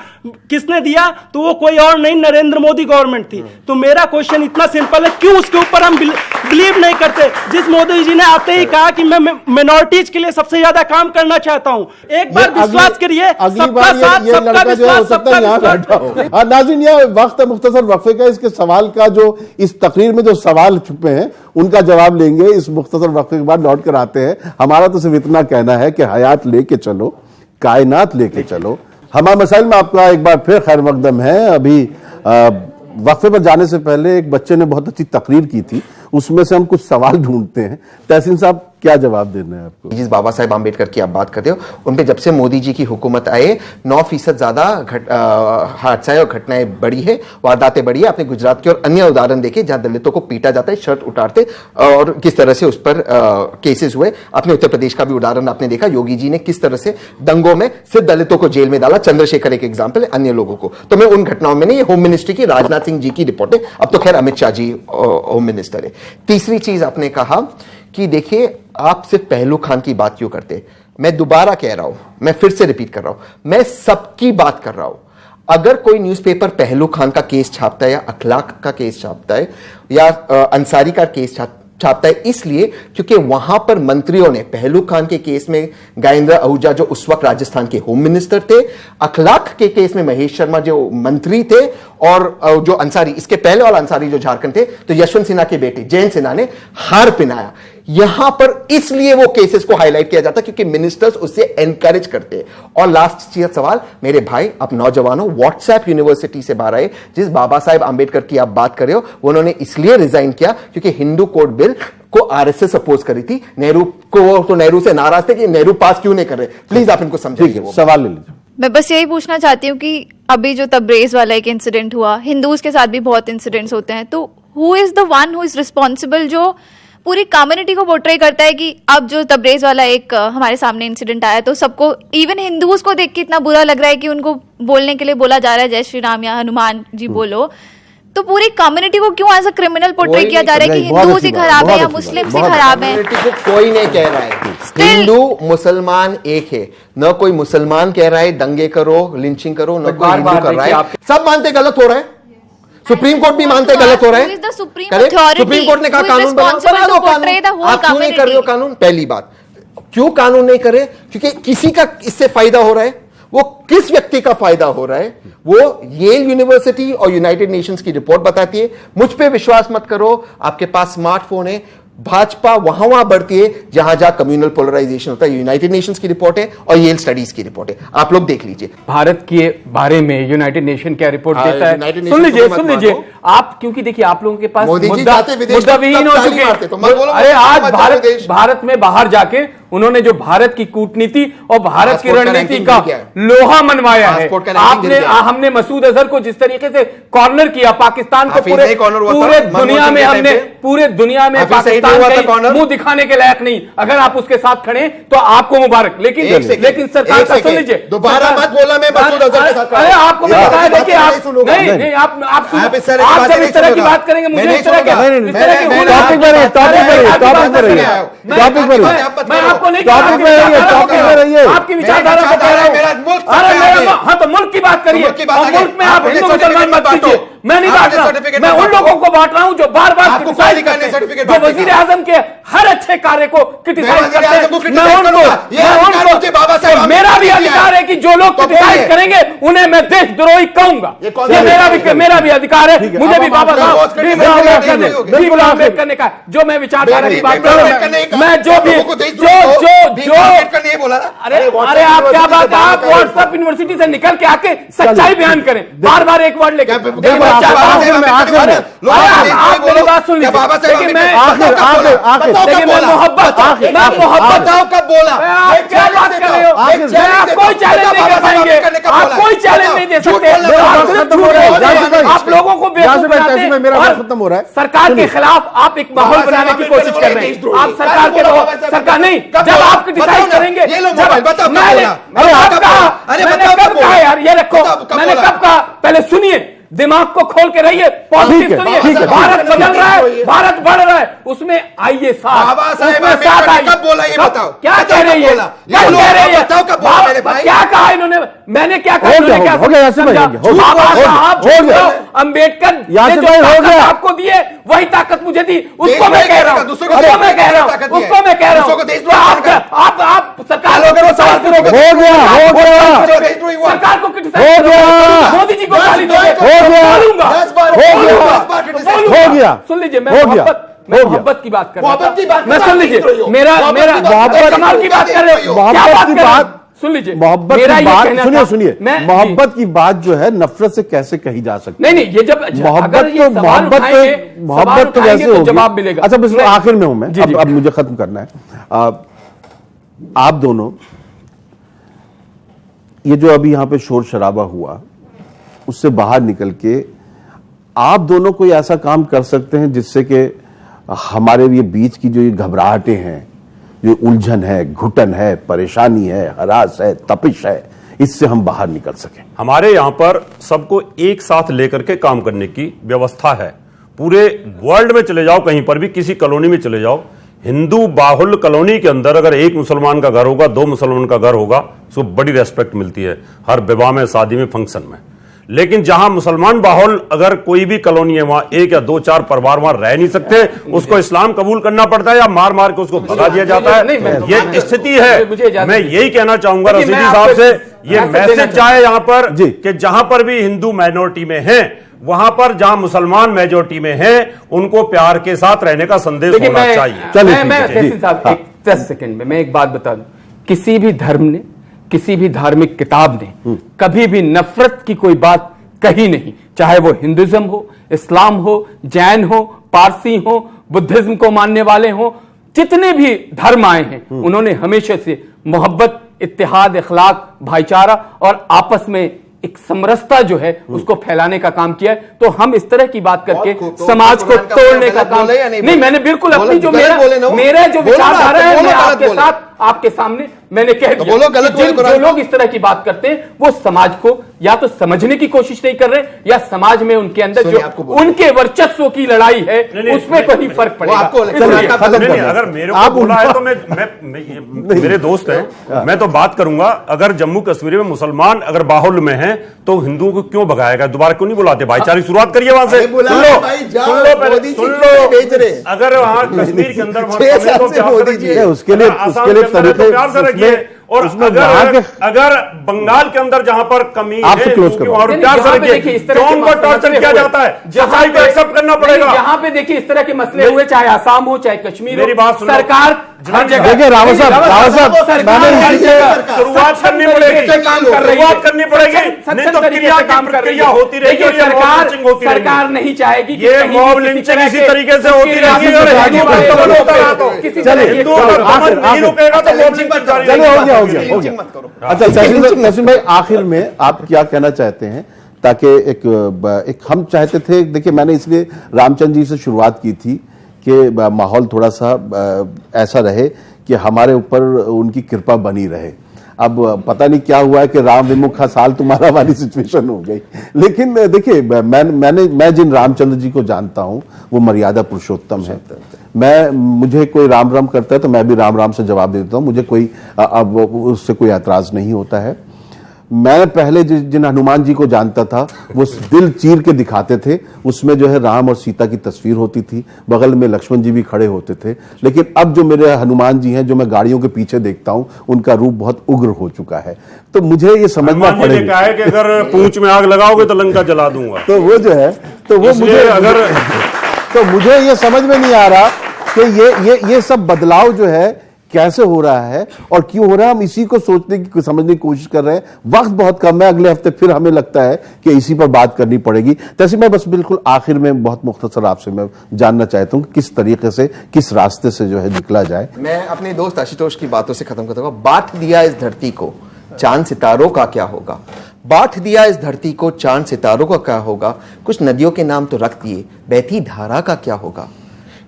किसने दिया? तो वो कोई और नहीं, नरेंद्र मोदी गवर्नमेंट थी। तो मेरा क्वेश्चन इतना सिंपल है, क्यों उसके ऊपर हम बिलीव नहीं करते? जिस मोदी जी ने आते ही कहा कि मैं मिनोरिटीज के लिए सबसे ज्यादा काम करना चाहता हूं, एक बार विश्वास करिए, सबका साथ, सबका विश्वास, सबका विश्वास। नाज़रीन, यह वक्त मुख्तसर वक्फे का, इसके सवाल का जो इस तकरीर में जो सवाल छुपे हैं उनका जवाब लेंगे इस मुख्तसर वक्फे के बाद। लौट कर आते हैं। हमारा तो सिर्फ इतना कहना है कि हयात लेके चलो, कायनात लेके चलो। हमारे मसाइल में आपका एक बार फिर खैर मकदम है। अभी वक्फे पर जाने से पहले एक बच्चे ने बहुत अच्छी तकरीर की थी, उसमें से हम कुछ सवाल ढूंढते हैं। तहसीन साहब, क्या जवाब देना है आपको? जिस बाबा साहेब आम्बेडकर की आप बात करते हो, उन पे जब से मोदी जी की हुकूमत आए 9% ज्यादा हादसाएं और घटनाएं बढ़ी है, वारदातें बढ़ी है। आपने गुजरात के और अन्य उदाहरण देखे जहां दलितों को पीटा जाता है, शर्ट उतारते, और किस तरह से उस पर केसेस हुए। अपने उत्तर प्रदेश का भी उदाहरण आपने देखा, योगी जी ने किस तरह से दंगों में सिर्फ दलितों को जेल में डाला। चंद्रशेखर एक एग्जाम्पल है, अन्य लोगों को। तो मैं उन घटनाओं में नहीं, होम मिनिस्ट्री की, राजनाथ सिंह जी की रिपोर्ट है। अब तो खैर अमित शाह जी होम मिनिस्टर है। तीसरी चीज आपने कहा कि देखिए, आप सिर्फ पहलू खान की बात क्यों करते? मैं दोबारा कह रहा हूं, मैं फिर से रिपीट कर रहा हूं, मैं सबकी बात कर रहा हूं। अगर कोई न्यूज़पेपर पहलू खान का केस छापता है, या अखलाक का केस छापता है, या अंसारी का केस छापता है, इसलिए क्योंकि वहां पर मंत्रियों ने, पहलू खान के केस में गायेंद्र आहूजा जो उस वक्त राजस्थान के होम मिनिस्टर थे, अखलाक के केस में महेश शर्मा जो मंत्री थे, और जो अंसारी, इसके पहले वाला अंसारी जो झारखंड थे, तो यशवंत सिन्हा के बेटे जयंत सिन्हा ने हार पिनाया। यहां पर इसलिए वो केसेस को हाईलाइट किया जाता क्योंकि मिनिस्टर्स उससे एनकरेज करते हैं। और लास्ट सवाल, मेरे भाई, आप नौजवानों, व्हाट्सएप यूनिवर्सिटी से बाहर आए, जिस बाबा साहेब आंबेडकर की आप बात कर रहे हो, उन्होंने इसलिए रिजाइन किया क्योंकि हिंदू कोड बिल को आरएसएस अपोज करी थी। नेहरू को, तो नेहरू से नाराज थे कि नेहरू पास क्यों नहीं कर रहे। प्लीज आप इनको समझिए। सवाल ले लीजिए। मैं बस यही पूछना चाहती हूँ कि अभी जो तब्रेज वाला एक इंसिडेंट हुआ, हिंदूज के साथ भी बहुत इंसिडेंट्स होते हैं, तो who is the one who is responsible, जो पूरी कम्युनिटी को पोर्ट्रे करता है कि अब जो तब्रेज वाला एक हमारे सामने इंसिडेंट आया, तो सबको, इवन हिंदूज को देख के इतना बुरा लग रहा है कि उनको बोलने के लिए बोला जा रहा है जय श्री राम या हनुमान जी बोलो, तो पूरी कम्युनिटी को क्यों एज अ क्रिमिनल पोर्ट्रे किया जा रहा है कि हिंदू ही खराब है या मुस्लिम ही खराब है? कोई नहीं कह रहा है हिंदू मुसलमान एक है, न कोई मुसलमान कह रहा है दंगे करो, लिंचिंग करो, न कोई हिंदू कर रहा है। सब मानते गलत हो रहा है, सुप्रीम कोर्ट भी मानते गलत हो रहा है। सुप्रीम कोर्ट ने कहा कानून बना दो, कानून आप क्यों नहीं कर रहे हो? कानून, पहली बात, क्यों कानून नहीं करे? क्योंकि किसी का इससे फायदा हो रहा है। वो किस व्यक्ति का फायदा हो रहा है, वो येल यूनिवर्सिटी और यूनाइटेड नेशंस की रिपोर्ट बताती है। मुझ पे विश्वास मत करो, आपके पास स्मार्टफोन है, भाजपा वहां बढ़ती है जहां जहां कम्युनल पोलराइजेशन होता है। यूनाइटेड नेशंस की रिपोर्ट है और येल स्टडीज की रिपोर्ट है, आप लोग देख लीजिए। भारत के बारे में यूनाइटेड नेशन क्या रिपोर्ट हाँ, देता है, यूनाइटेड सुन नेशन लीजिए को मत सुन लीजिए मानो। आप, क्योंकि देखिए आप लोगों के पास मोदी जी मुद्दा जाते विदेश में मुद्दाविहीन हो तब चुके ताली मारते, तो मत बोलो अरे आज मत भारत विदेश। भारत में बाहर जाके उन्होंने जो भारत की कूटनीति और भारत की पासपोर्ट का रणनीति रैंकिंग का गिर गया है। लोहा मनवाया है। पासपोर्ट का रैंकिंग गिर आपने गया है। हमने मसूद अजहर को जिस तरीके से कॉर्नर किया पाकिस्तान को, हाफिज पूरे नहीं कॉर्नर हुआ था, पूरे मनमोहन दुनिया सिंह में के हमने टाइम पे। पूरे दुनिया में हाफिज सईद पाकिस्तान नहीं हुआ था कहीं कॉर्नर। मुंह दिखाने के लायक नहीं। अगर आप उसके साथ खड़े तो आपको मुबारक, लेकिन एक सेकंड, लेकिन सरकार एक का सुन सेकंड। लीजिए, दोबारा सरकार- मत बोलना, मैं मसूद अजहर के साथ खड़ा अरे हूं। आपको मैं ये बताया, आपकी देखिए बात आप नहीं सुनूंगा। नहीं नहीं आप आप इस तरह की आप बातें जब नहीं इस तरह की सुनूंगा। बात करेंगे मैं मुझे नहीं इस तरह सुनूंगा। के नहीं, इस तरह के मैं- टॉपिक पे रहिए, टॉपिक पे रहिए, टॉपिक पे रहिए। मैं टॉपिक पे रहिए। आपको नहीं टॉपिक पे रहिए, टॉपिक पे रहिए। आपकी विचारधारा को कह रहा मेरा हूं। मुल्क अरे सबसे आगे। हाँ तो मुल्क की बात करिए, मुल्क की बात और आगे। मुल्क में आप आप हिंदू अपने मुसलमान मत सर्टिफिकेट कीजिए। बांटो। मैं नहीं आप बांट अपने रहा, सर्टिफिकेट मैं उन बांटो। लोगों को बांट रहा हूं जो बार बार आपको क्रिटिसाइज क्वालिफाई करते हैं, सर्टिफिकेट जो बांटने वजीर का। आजम के हर अच्छे कार्य को क्रिटिसाइज वजीर करते आजम को हैं। criticize मैं उनको करूंगा। ये अधिकार मुझे बाबा साहेब तो आम्बेडकर मेरा भी ने दिया अधिकार है। है कि जो लोग तो क्रिटिसाइज बोलिए। करेंगे उन्हें मैं देशद्रोही कहूंगा। ये कौन ये सा मेरा भी अधिकार है। ठीक है, मुझे अब भी हम बाबा आपसे साहब बहुत भीम criticism राव नहीं अम्बेडकर ने होगी। भीम राव अम्बेडकर ने कहा, जो मैं विचारधारा की बात कर रहा हूं, मैं जो भी जो नहीं बोला ना। अरे अरे आप क्या बात है, आप व्हाट्सएप यूनिवर्सिटी से निकल के आके सच्चाई बयान करें, बार बार एक वर्ड लेके। क्या- देखिए, क्या- मैं क्या- चाहता हूं- आखिर में, आखिर में, अरे, लोग अरे, आप आप बोलो, मेरी बात सुन क्या लीजिए। बाबा साहेब देखिए, मैं आखिर- आखिर- देखिए, मैं मोहब्बत मैं मोहब्बत बताओ कब बोला। मैं आप क्या बात कर रहे हो? आखिर मैं आप कोई चैलेंज नहीं कर पाएंगे, आप कोई चैलेंज नहीं दे सकते। आप सिर्फ खत्म हो रहा है। झूठ बोल रहे हैं। आप लोगों को बेवकूफ यासिर भाई, बनाते तहसीन भाई, मेरा हैं वक्त और खत्म हो रहा है। सरकार के सुनिए। खिलाफ आप एक माहौल बाबा बनाने साहब की आम्बेडकर कोशिश कर रहे हैं। देशद्रोही। आप सरकार के कब बोला लोग बाबा साहब सरकार नहीं, कब जब बोला? आप क्रिटिसाइज बताओ ना। करेंगे, ये लो जब- मोबाइल, बताओ कब मैंने बोला? मैंने बताओ कब कब कहा? बोला? अरे मैंने बताओ कब कब कहा बोला? यार, ये रखो। बताओ कब मैंने बोला? कब कहा? पहले सुनिए, दिमाग को खोल के रहिए, ठीक पॉजिटिव है, सुनिए। ठीक है, भारत ठीक है, बदल रहा ठीक है। है, भारत बढ़ रहा है, उसमें आइए साथ। बाबा साहेब उसमें आम्बेडकर साथ ने आइए। कब बोला ये कब- बताओ? क्या बताओ कह कब रही है? बोला? क्या ये लो, कह रही है? बताओ कब बोला बाबा- मेरे भाई? क्या कहा इन्होंने? मैंने क्या कहा? हो गया, इन्होंने क्या हो गया, यासिर भाई, समझा? हो गया, हो बाबा गया, साहब हो गया। अम्बेडकर ने यासिर जो भाई, हो ताकत गया। आपको दी है वही ताकत मुझे दी, उसको देश मैं में कह रहा करेगा, हूँ, दूसरों को उसको देश मैं में कह रहा ताकत हूँ, दी है। उसको मैं कह रहा दूसरों को हूँ। देश तो में आप ताकत सरकार लोगों को criticize समझ करोगे। हो गया, हो गया। देशद्रोही हुआ। सरकार को criticize हो करोगे। गया। मोदी जी को दस गाली बार दोगे। हो गया। बोलूंगा। 10 बार हो गया। बोलूंगा, 10 बार criticize बोलूंगा। हो गया। सुन लीजिए, मैं हो गया। मोहब्बत मैं हो गया। मोहब्बत की बात कर रहा मोहब्बत की था। बात मैं कर सुन रहा लीजिए, हूं। मेरा मोहब्बत मेरा की बात कर रहा हूं। कमाल की बात कर रहे हो। क्या मोहब्बत बात की कर रहे हो? बात सुन लीजिए, मोहब्बत मेरा की ये बात कहना सुनिए था, सुनिए मैं- मोहब्बत की बात जो है नफरत से कैसे कही जा सकती है? नहीं नहीं, ये जब मोहब्बत अगर ये तो सवाल मोहब्बत उठाएंगे, तो मोहब्बत सवाल तो उठाएंगे वैसे होगी। जवाब मिलेगा। अच्छा बस मैं- आखिर में हूं मैं, जी, जी। अब मुझे खत्म करना है। आप दोनों ये जो अभी यहां पे शोर शराबा हुआ उससे बाहर निकल के आप दोनों कोई ऐसा काम कर सकते हैं जिससे कि हमारे ये बीच की जो ये घबराहटें हैं, जो उलझन है, घुटन है, परेशानी है, हरास है, तपिश है, इससे हम बाहर निकल सकें। हमारे यहां पर सबको एक साथ लेकर के काम करने की व्यवस्था है। पूरे वर्ल्ड में चले जाओ, कहीं पर भी किसी कॉलोनी में चले जाओ, हिंदू बाहुल्य कॉलोनी के अंदर अगर एक मुसलमान का घर होगा, 2 मुसलमान का घर होगा, उसको बड़ी रेस्पेक्ट मिलती है हर विवाह में, शादी में, फंक्शन में। लेकिन जहां मुसलमान बाहुल अगर कोई भी कॉलोनी है, वहां 1 या 2 4 परिवार वहां रह नहीं सकते, उसको इस्लाम कबूल करना पड़ता है या मार मार के उसको भगा दिया जाता नहीं, मैं है। तो ये मानता हूं। स्थिति मुझे है। इजाजत मैं दीजिए। यही कहना चाहूंगा देखिए, रसीदी मैं साहब आपको से, ये मैसेज देना मैसेज जाए यहां पर जी। कि जहां पर भी हिंदू माइनॉरिटी में हैं, वहां पर जहां मुसलमान मेजोरिटी में हैं, उनको प्यार के साथ रहने का संदेश देखिए, होना मैं चाहिए। चलिए, मैं ठीक है, तहसीन जी, साहब हाँ। एक 10 सेकंड में मैं एक बात बता दूं, किसी भी धर्म ने, किसी भी धार्मिक किताब ने कभी भी नफरत की कोई बात कही नहीं, चाहे वो हिंदुइज्म हो, इस्लाम हो, जैन हो, पारसी हो, बुद्धिज्म को मानने वाले हो, जितने भी धर्म आए हैं उन्होंने हमेशा से मोहब्बत, इत्तेहाद, इखलाक, भाईचारा और आपस में एक समरसता जो है उसको फैलाने का काम किया है। तो हम इस तरह की बात करके तो समाज को कुरान का तोड़ने का गलत काम बोले या नहीं नहीं, बोले? मैंने बिल्कुल बोलो, अपनी जो गलत बोले ना वो। मेरा जो बोलो ना, विचारधारा है बोलो मैं गलत आपके बोले। साथ आपके सामने मैंने कह तो दिया। बोलो गलत बोले जो कुरान लोग इस तरह की बात करते हैं वो समाज को या तो समझने की कोशिश नहीं कर रहे, या समाज में उनके अंदर सुनिए, जो आपको बोलो। उनके वर्चस्व की लड़ाई है नहीं, उसमें कोई फर्क पड़ेगा। आपको इसलिए- कुरान का खत्म नहीं, करना। अगर मेरे आप को बोला है उनका- तो मैं मेरे दोस्त हैं, मैं तो बात करूंगा। अगर जम्मू कश्मीर में मुसलमान अगर बाहुल्य में हैं तो हिंदुओं को क्यों भगाएगा? दोबारा क्यों नहीं बुलाते? भाईचारे की शुरुआत करिए वहां से। अरे बुला सुन रहे लो, भाई, जाओ, सुन लो पहले, मोदी जी सुन क्यों भेज लो। रहे? अगर वहां कश्मीर के अंदर वहां 6 कमी साल तो से प्यार से मोदी जी रखिए। है, उसके लिए- अगर आसाम उसके लिए के अंदर है तो तरीके- प्यार से उसमें- रखिए। और उसमें वहाँ अगर बंगाल के अंदर जहां पर कमी आपसे है, क्लोज करो। वहाँ टॉर्चर क्यों उनको टॉर्चर किया जाता है? सफाई को एक्सेप्ट करना पड़ेगा। यहाँ पे देखिए इस तरह के मसले हुए, चाहे आसाम हो चाहे कश्मीर मेरी हो, बात सुनो। सरकार हर जगह, देखिए रावत साहब मैंने हर जगह शुरुआत करनी पड़ेगी, काम कर रही है, शुरुआत करनी पड़ेगी, नहीं तो क्रिया की प्रक्रिया होती रहेगी और ये मॉब लिंचिंग होती रहेगी। सरकार नहीं चाहेगी कि ये कहीं मॉब भी किसी लिंचिंग तरह इसी के- तरीके से होती रहेगी। अगर हिंदू का दमन होता रहा तो किसी चलिए, तरह की- हिंदुओं का दमन नहीं रुकेगा तो मॉब लिंचिंग जारी चलिए रहेगी। हो गया अच्छा तहसीन भाई आखिर में आप क्या कहना चाहते हैं ताकि एक हम चाहते थे, देखिए मैंने इसलिए रामचंद्र जी से शुरुआत की थी कि माहौल थोड़ा सा ऐसा रहे कि हमारे ऊपर उनकी कृपा बनी रहे। अब पता नहीं क्या हुआ है कि राम विमुखा साल तुम्हारा वाली सिचुएशन हो गई, लेकिन देखिए मैं जिन रामचंद्र जी को जानता हूं वो मर्यादा पुरुषोत्तम है। मुझे कोई राम राम करता है तो मैं भी राम राम से जवाब दे देता हूं, मुझे कोई अब उससे कोई ऐतराज नहीं होता है। मैं पहले जिन हनुमान जी को जानता था वो दिल चीर के दिखाते थे, उसमें जो है राम और सीता की तस्वीर होती थी, बगल में लक्ष्मण जी भी खड़े होते थे। लेकिन अब जो मेरे हनुमान जी हैं जो मैं गाड़ियों के पीछे देखता हूं उनका रूप बहुत उग्र हो चुका है। तो मुझे ये समझना हनुमान जी ने कहा पड़ेगा है कि अगर पूंछ में आग लगाओगे तो लंका जला दूंगा। तो वो जो है तो वो इसलिए मुझे ये समझ में नहीं आ रहा कि ये सब बदलाव जो है कैसे हो रहा है और क्यों हो रहा है। हम इसी को सोचने की समझने की कोशिश कर रहे हैं। वक्त बहुत कम है, अगले हफ्ते फिर हमें लगता है कि इसी पर बात करनी पड़ेगी। तैसे मैं बस बिल्कुल आखिर में बहुत मुख्तसर आपसे मैं जानना चाहता हूं कि किस तरीके से किस रास्ते से जो है निकला जाए। मैं अपने दोस्त आशुतोष की बातों से खत्म करता हूँ। बांट दिया इस धरती को, चांद सितारों का क्या होगा? बांट दिया इस धरती को, चांद सितारों का क्या होगा? कुछ नदियों के नाम तो रख दिए, बहती धारा का क्या होगा?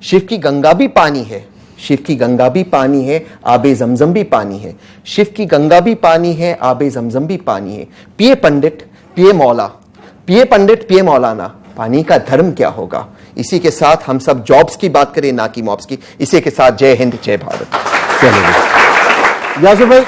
शिव की गंगा भी पानी है, शिव की गंगा भी पानी है, आबे जमजम भी पानी है। शिव की गंगा भी पानी है, आबे जमजम भी पानी है। पिए पंडित पिए मौला, पिए पंडित पिए मौलाना, पानी का धर्म क्या होगा? इसी के साथ हम सब जॉब्स की बात करें ना कि मॉब्स की। इसी के साथ जय हिंद जय भारत। चलिए यासर भाई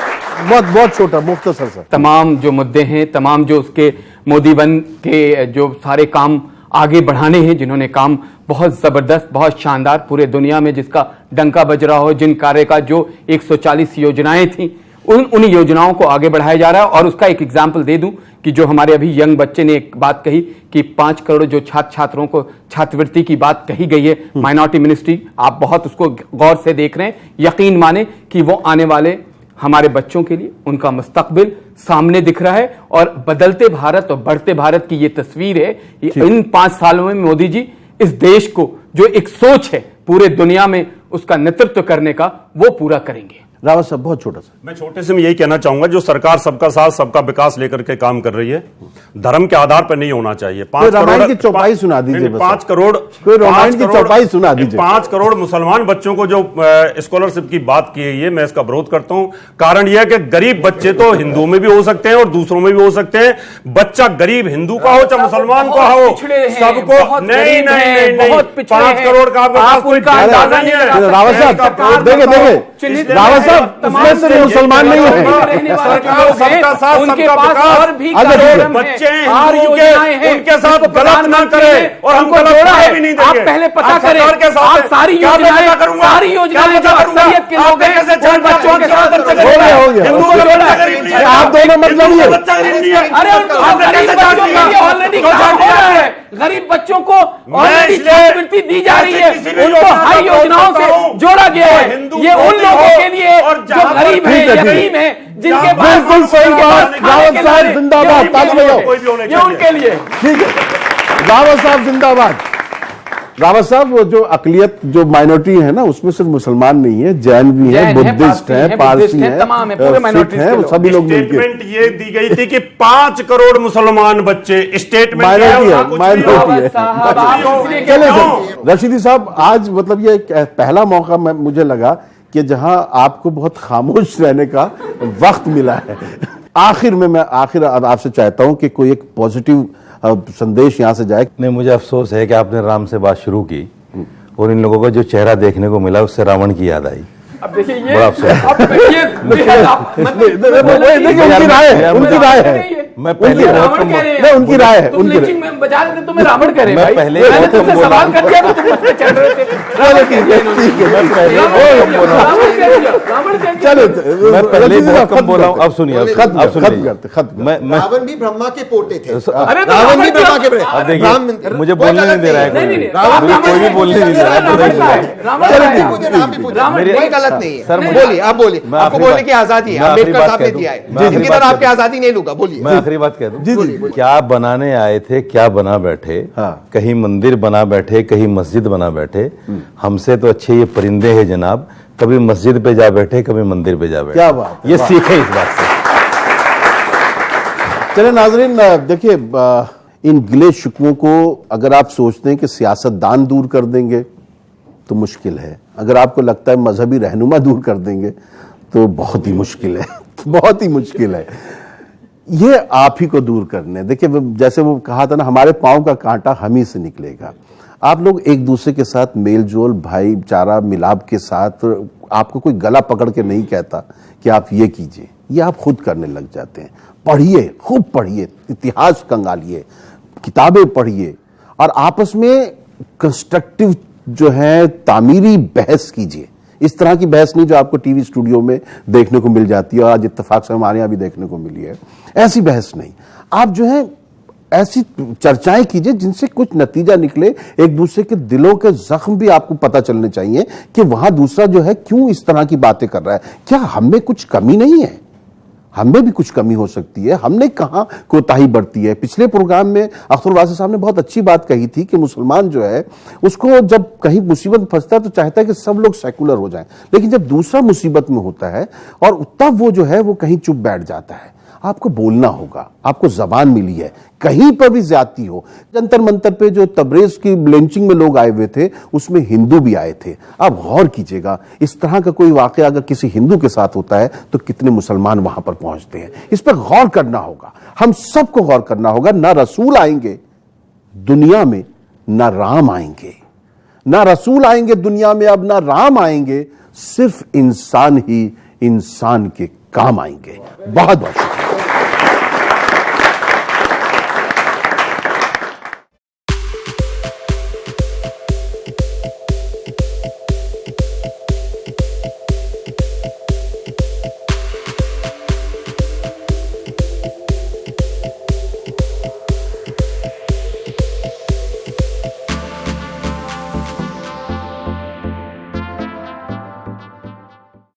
बहुत छोटा मुख्तसर सा। तमाम जो मुद्दे हैं, तमाम जो उसके मोदी वन के जो सारे काम आगे बढ़ाने हैं, जिन्होंने काम बहुत जबरदस्त, बहुत शानदार, पूरे दुनिया में जिसका डंका बज रहा हो, जिन कार्य का जो 140 योजनाएं थी उन योजनाओं को आगे बढ़ाया जा रहा है। और उसका एक एग्जाम्पल दे दूं कि जो हमारे अभी यंग बच्चे ने एक बात कही कि 5 करोड़ जो छात्र छात्रों को छात्रवृत्ति की बात कही गई है, माइनॉरिटी मिनिस्ट्री, आप बहुत उसको गौर से देख रहे हैं। यकीन माने कि वो आने वाले हमारे बच्चों के लिए उनका मुस्तकबिल सामने दिख रहा है। और बदलते भारत और बढ़ते भारत की ये तस्वीर है। इन 5 सालों में मोदी जी इस देश को जो एक सोच है पूरे दुनिया में उसका नेतृत्व करने का, वो पूरा करेंगे। रावत साहब बहुत छोटा सा। मैं छोटे से में यही कहना चाहूंगा, जो सरकार सबका साथ सबका विकास लेकर के काम कर रही है, धर्म के आधार पर नहीं होना चाहिए। 5 रामायण की चौपाई सुना दीजिए। 5 करोड़ कोई रामायण की चौपाई सुना दीजिए। 5 करोड़ मुसलमान बच्चों को जो स्कॉलरशिप की बात की है, मैं इसका विरोध करता हूं। कारण यह है कि गरीब बच्चे तो हिंदुओं में भी हो सकते हैं और दूसरों में भी हो सकते हैं। बच्चा गरीब हिंदू का हो चाहे मुसलमान का हो, सबको नहीं 5 करोड़ का आपको अंदाजा नहीं है। रावत साहब देखिए रावत साहब उसमें से मुसलमान नहीं है। सबका साथ उनके सबका पास विकास। और भी बच्चे उनके साथ गलत ना करें और हम गलत भी नहीं देंगे। आप पहले पता करें, आप सारी योजनाएं जो अक्सरियत के लोग हैं उन बच्चों के साथ हो गया। आप दोनों मतलब ये अरे उनको गरीब बच्चों के लिए ऑलरेडी काम हो रहा है। गरीब बच्चों को ऑलरेडी छात्रवृत्ति दी जा रही है, उनको हर योजनाओं से जोड़ा गया है। ये उन लोगों के लिए जो गरीब है, यतीम है, जिनके पास बिल्कुल सही बात। रावत साहब जिंदाबाद, ताली बजाओ। ये उनके लिए। ठीक है रावत साहब जिंदाबाद। रावत साहब वो जो अकलियत जो माइनॉरिटी है ना उसमें सिर्फ मुसलमान नहीं है, जैन भी है, बुद्धिस्ट है, पारसी है, तमाम है, पूरे माइनॉरिटीज है, सभी लोग मिलकर। स्टेटमेंट ये दी गई थी कि 5 करोड़ मुसलमान बच्चे, स्टेटमेंट माइनॉरिटी है, माइनॉरिटी है। चलिए सर रशीदी साहब, आज मतलब ये एक पहला मौका मुझे लगा कि जहां आपको बहुत खामोश रहने का वक्त मिला है। आखिर में मैं आपसे चाहता हूं कि कोई एक पॉजिटिव संदेश यहां से जाए। नहीं, मुझे अफसोस है कि आपने राम से बात शुरू की और इन लोगों का जो चेहरा देखने को मिला उससे रावण की याद आई। अब देखिए ये बड़ा अफसोस है। अब देखिए देखिए उनकी राय है मैं पहले बहुत कम नहीं, उनकी राय है, उनकी राय। में बजा रहे थे, तुम्हें रावण कह रहे मैं भाई। पहले मैंने बहुत कम तुमसे बोला सवाल कर दिया तो तुम मुझ पे चढ़ रहे थे। चलो ठीक है, ठीक है, मैं पहले बहुत कम बोला हूं। रावण कह दिया, रावण कह दिया। चलो मैं पहले बहुत कम बोला हूं। अब सुनिए, अब खत्म सुनिए। करते, खत्म। मैं रावण भी ब्रह्मा के पोते थे। अरे तो रावण भी रावण ब्रह्मा के क्या- अब देखिए, मुझे बोलने नहीं दे रहा है नहीं, नहीं, कोई। रावण मुझे कोई भी बोलने नहीं दे रहा है। रावण का है, रावण का है। राम भी पूजे, रावण कोई गलत नहीं है। सर, मुझे- बोलिए, आप बोलिए, मैं आपको आखिरी बोलने बात- की आजादी है, मैं आखिरी अम्बेडकर बात साहब कह ने दूं। दिया मैं है, आखिरी इनकी बात तरह कह आपकी आजादी नहीं लूंगा। बोलिए। मैं आखिरी बात कह दूं। जी। क्या बनाने आए थे, क्या बना बैठे। हाँ। कहीं मंदिर बना बैठे, कहीं मस्जिद बना बैठे। हमसे तो अच्छे ये परिंदे हैं जनाब, कभी मस्जिद पे जा बैठे, कभी मंदिर पे जा बैठे। क्या बात है, ये वाह। सीखे इस बात से। चले नाजरीन, देखिए, इन गिले शिकवों को अगर आप सोचते हैं कि सियासतदान दूर कर देंगे तो मुश्किल है। अगर आपको लगता है मजहबी रहनुमा दूर कर देंगे तो बहुत ही मुश्किल है। बहुत ही मुश्किल है। ये आप ही को दूर करने। देखिए, जैसे वो कहा था ना, हमारे पांव का कांटा हम ही से निकलेगा। आप लोग एक दूसरे के साथ मेल जोल, भाईचारा, मिलाप के साथ, आपको कोई गला पकड़ के नहीं कहता कि आप ये कीजिए, ये आप खुद करने लग जाते हैं। पढ़िए, खूब पढ़िए, इतिहास कंगालिए, किताबें पढ़िए और आपस में कंस्ट्रक्टिव जो है तामीरी बहस कीजिए। इस तरह की बहस नहीं जो आपको टीवी स्टूडियो में देखने को मिल जाती है और आज इत्तेफाक से हमारे यहां भी देखने को मिली है। ऐसी बहस नहीं, आप जो है ऐसी चर्चाएं कीजिए जिनसे कुछ नतीजा निकले। एक दूसरे के दिलों के जख्म भी आपको पता चलने चाहिए कि वहां दूसरा जो है क्यों इस तरह की बातें कर रहा है। क्या हम में कुछ कमी नहीं है? हम में भी कुछ कमी हो सकती है। हमने कहां कोताही बरती है? पिछले प्रोग्राम में अख्तर वासी साहब ने बहुत अच्छी बात कही थी कि मुसलमान जो है उसको जब कहीं मुसीबत में फंसता है तो चाहता है कि सब लोग सेकुलर हो जाएं, लेकिन जब दूसरा मुसीबत में होता है और तब वो जो है वो कहीं चुप बैठ जाता है। आपको बोलना होगा, आपको जबान मिली है, कहीं पर भी ज्यादती हो। जंतर मंतर पे जो तबरेज की लिंचिंग में लोग आए हुए थे उसमें हिंदू भी आए थे। आप गौर कीजिएगा, इस तरह का कोई वाकया अगर किसी हिंदू के साथ होता है तो कितने मुसलमान वहां पर पहुंचते हैं। इस पर गौर करना होगा, हम सबको गौर करना होगा। ना रसूल आएंगे दुनिया में, ना राम आएंगे। ना रसूल आएंगे दुनिया में, अब ना राम आएंगे, सिर्फ इंसान ही इंसान के काम आएंगे। बहुत बहुत शुक्रिया।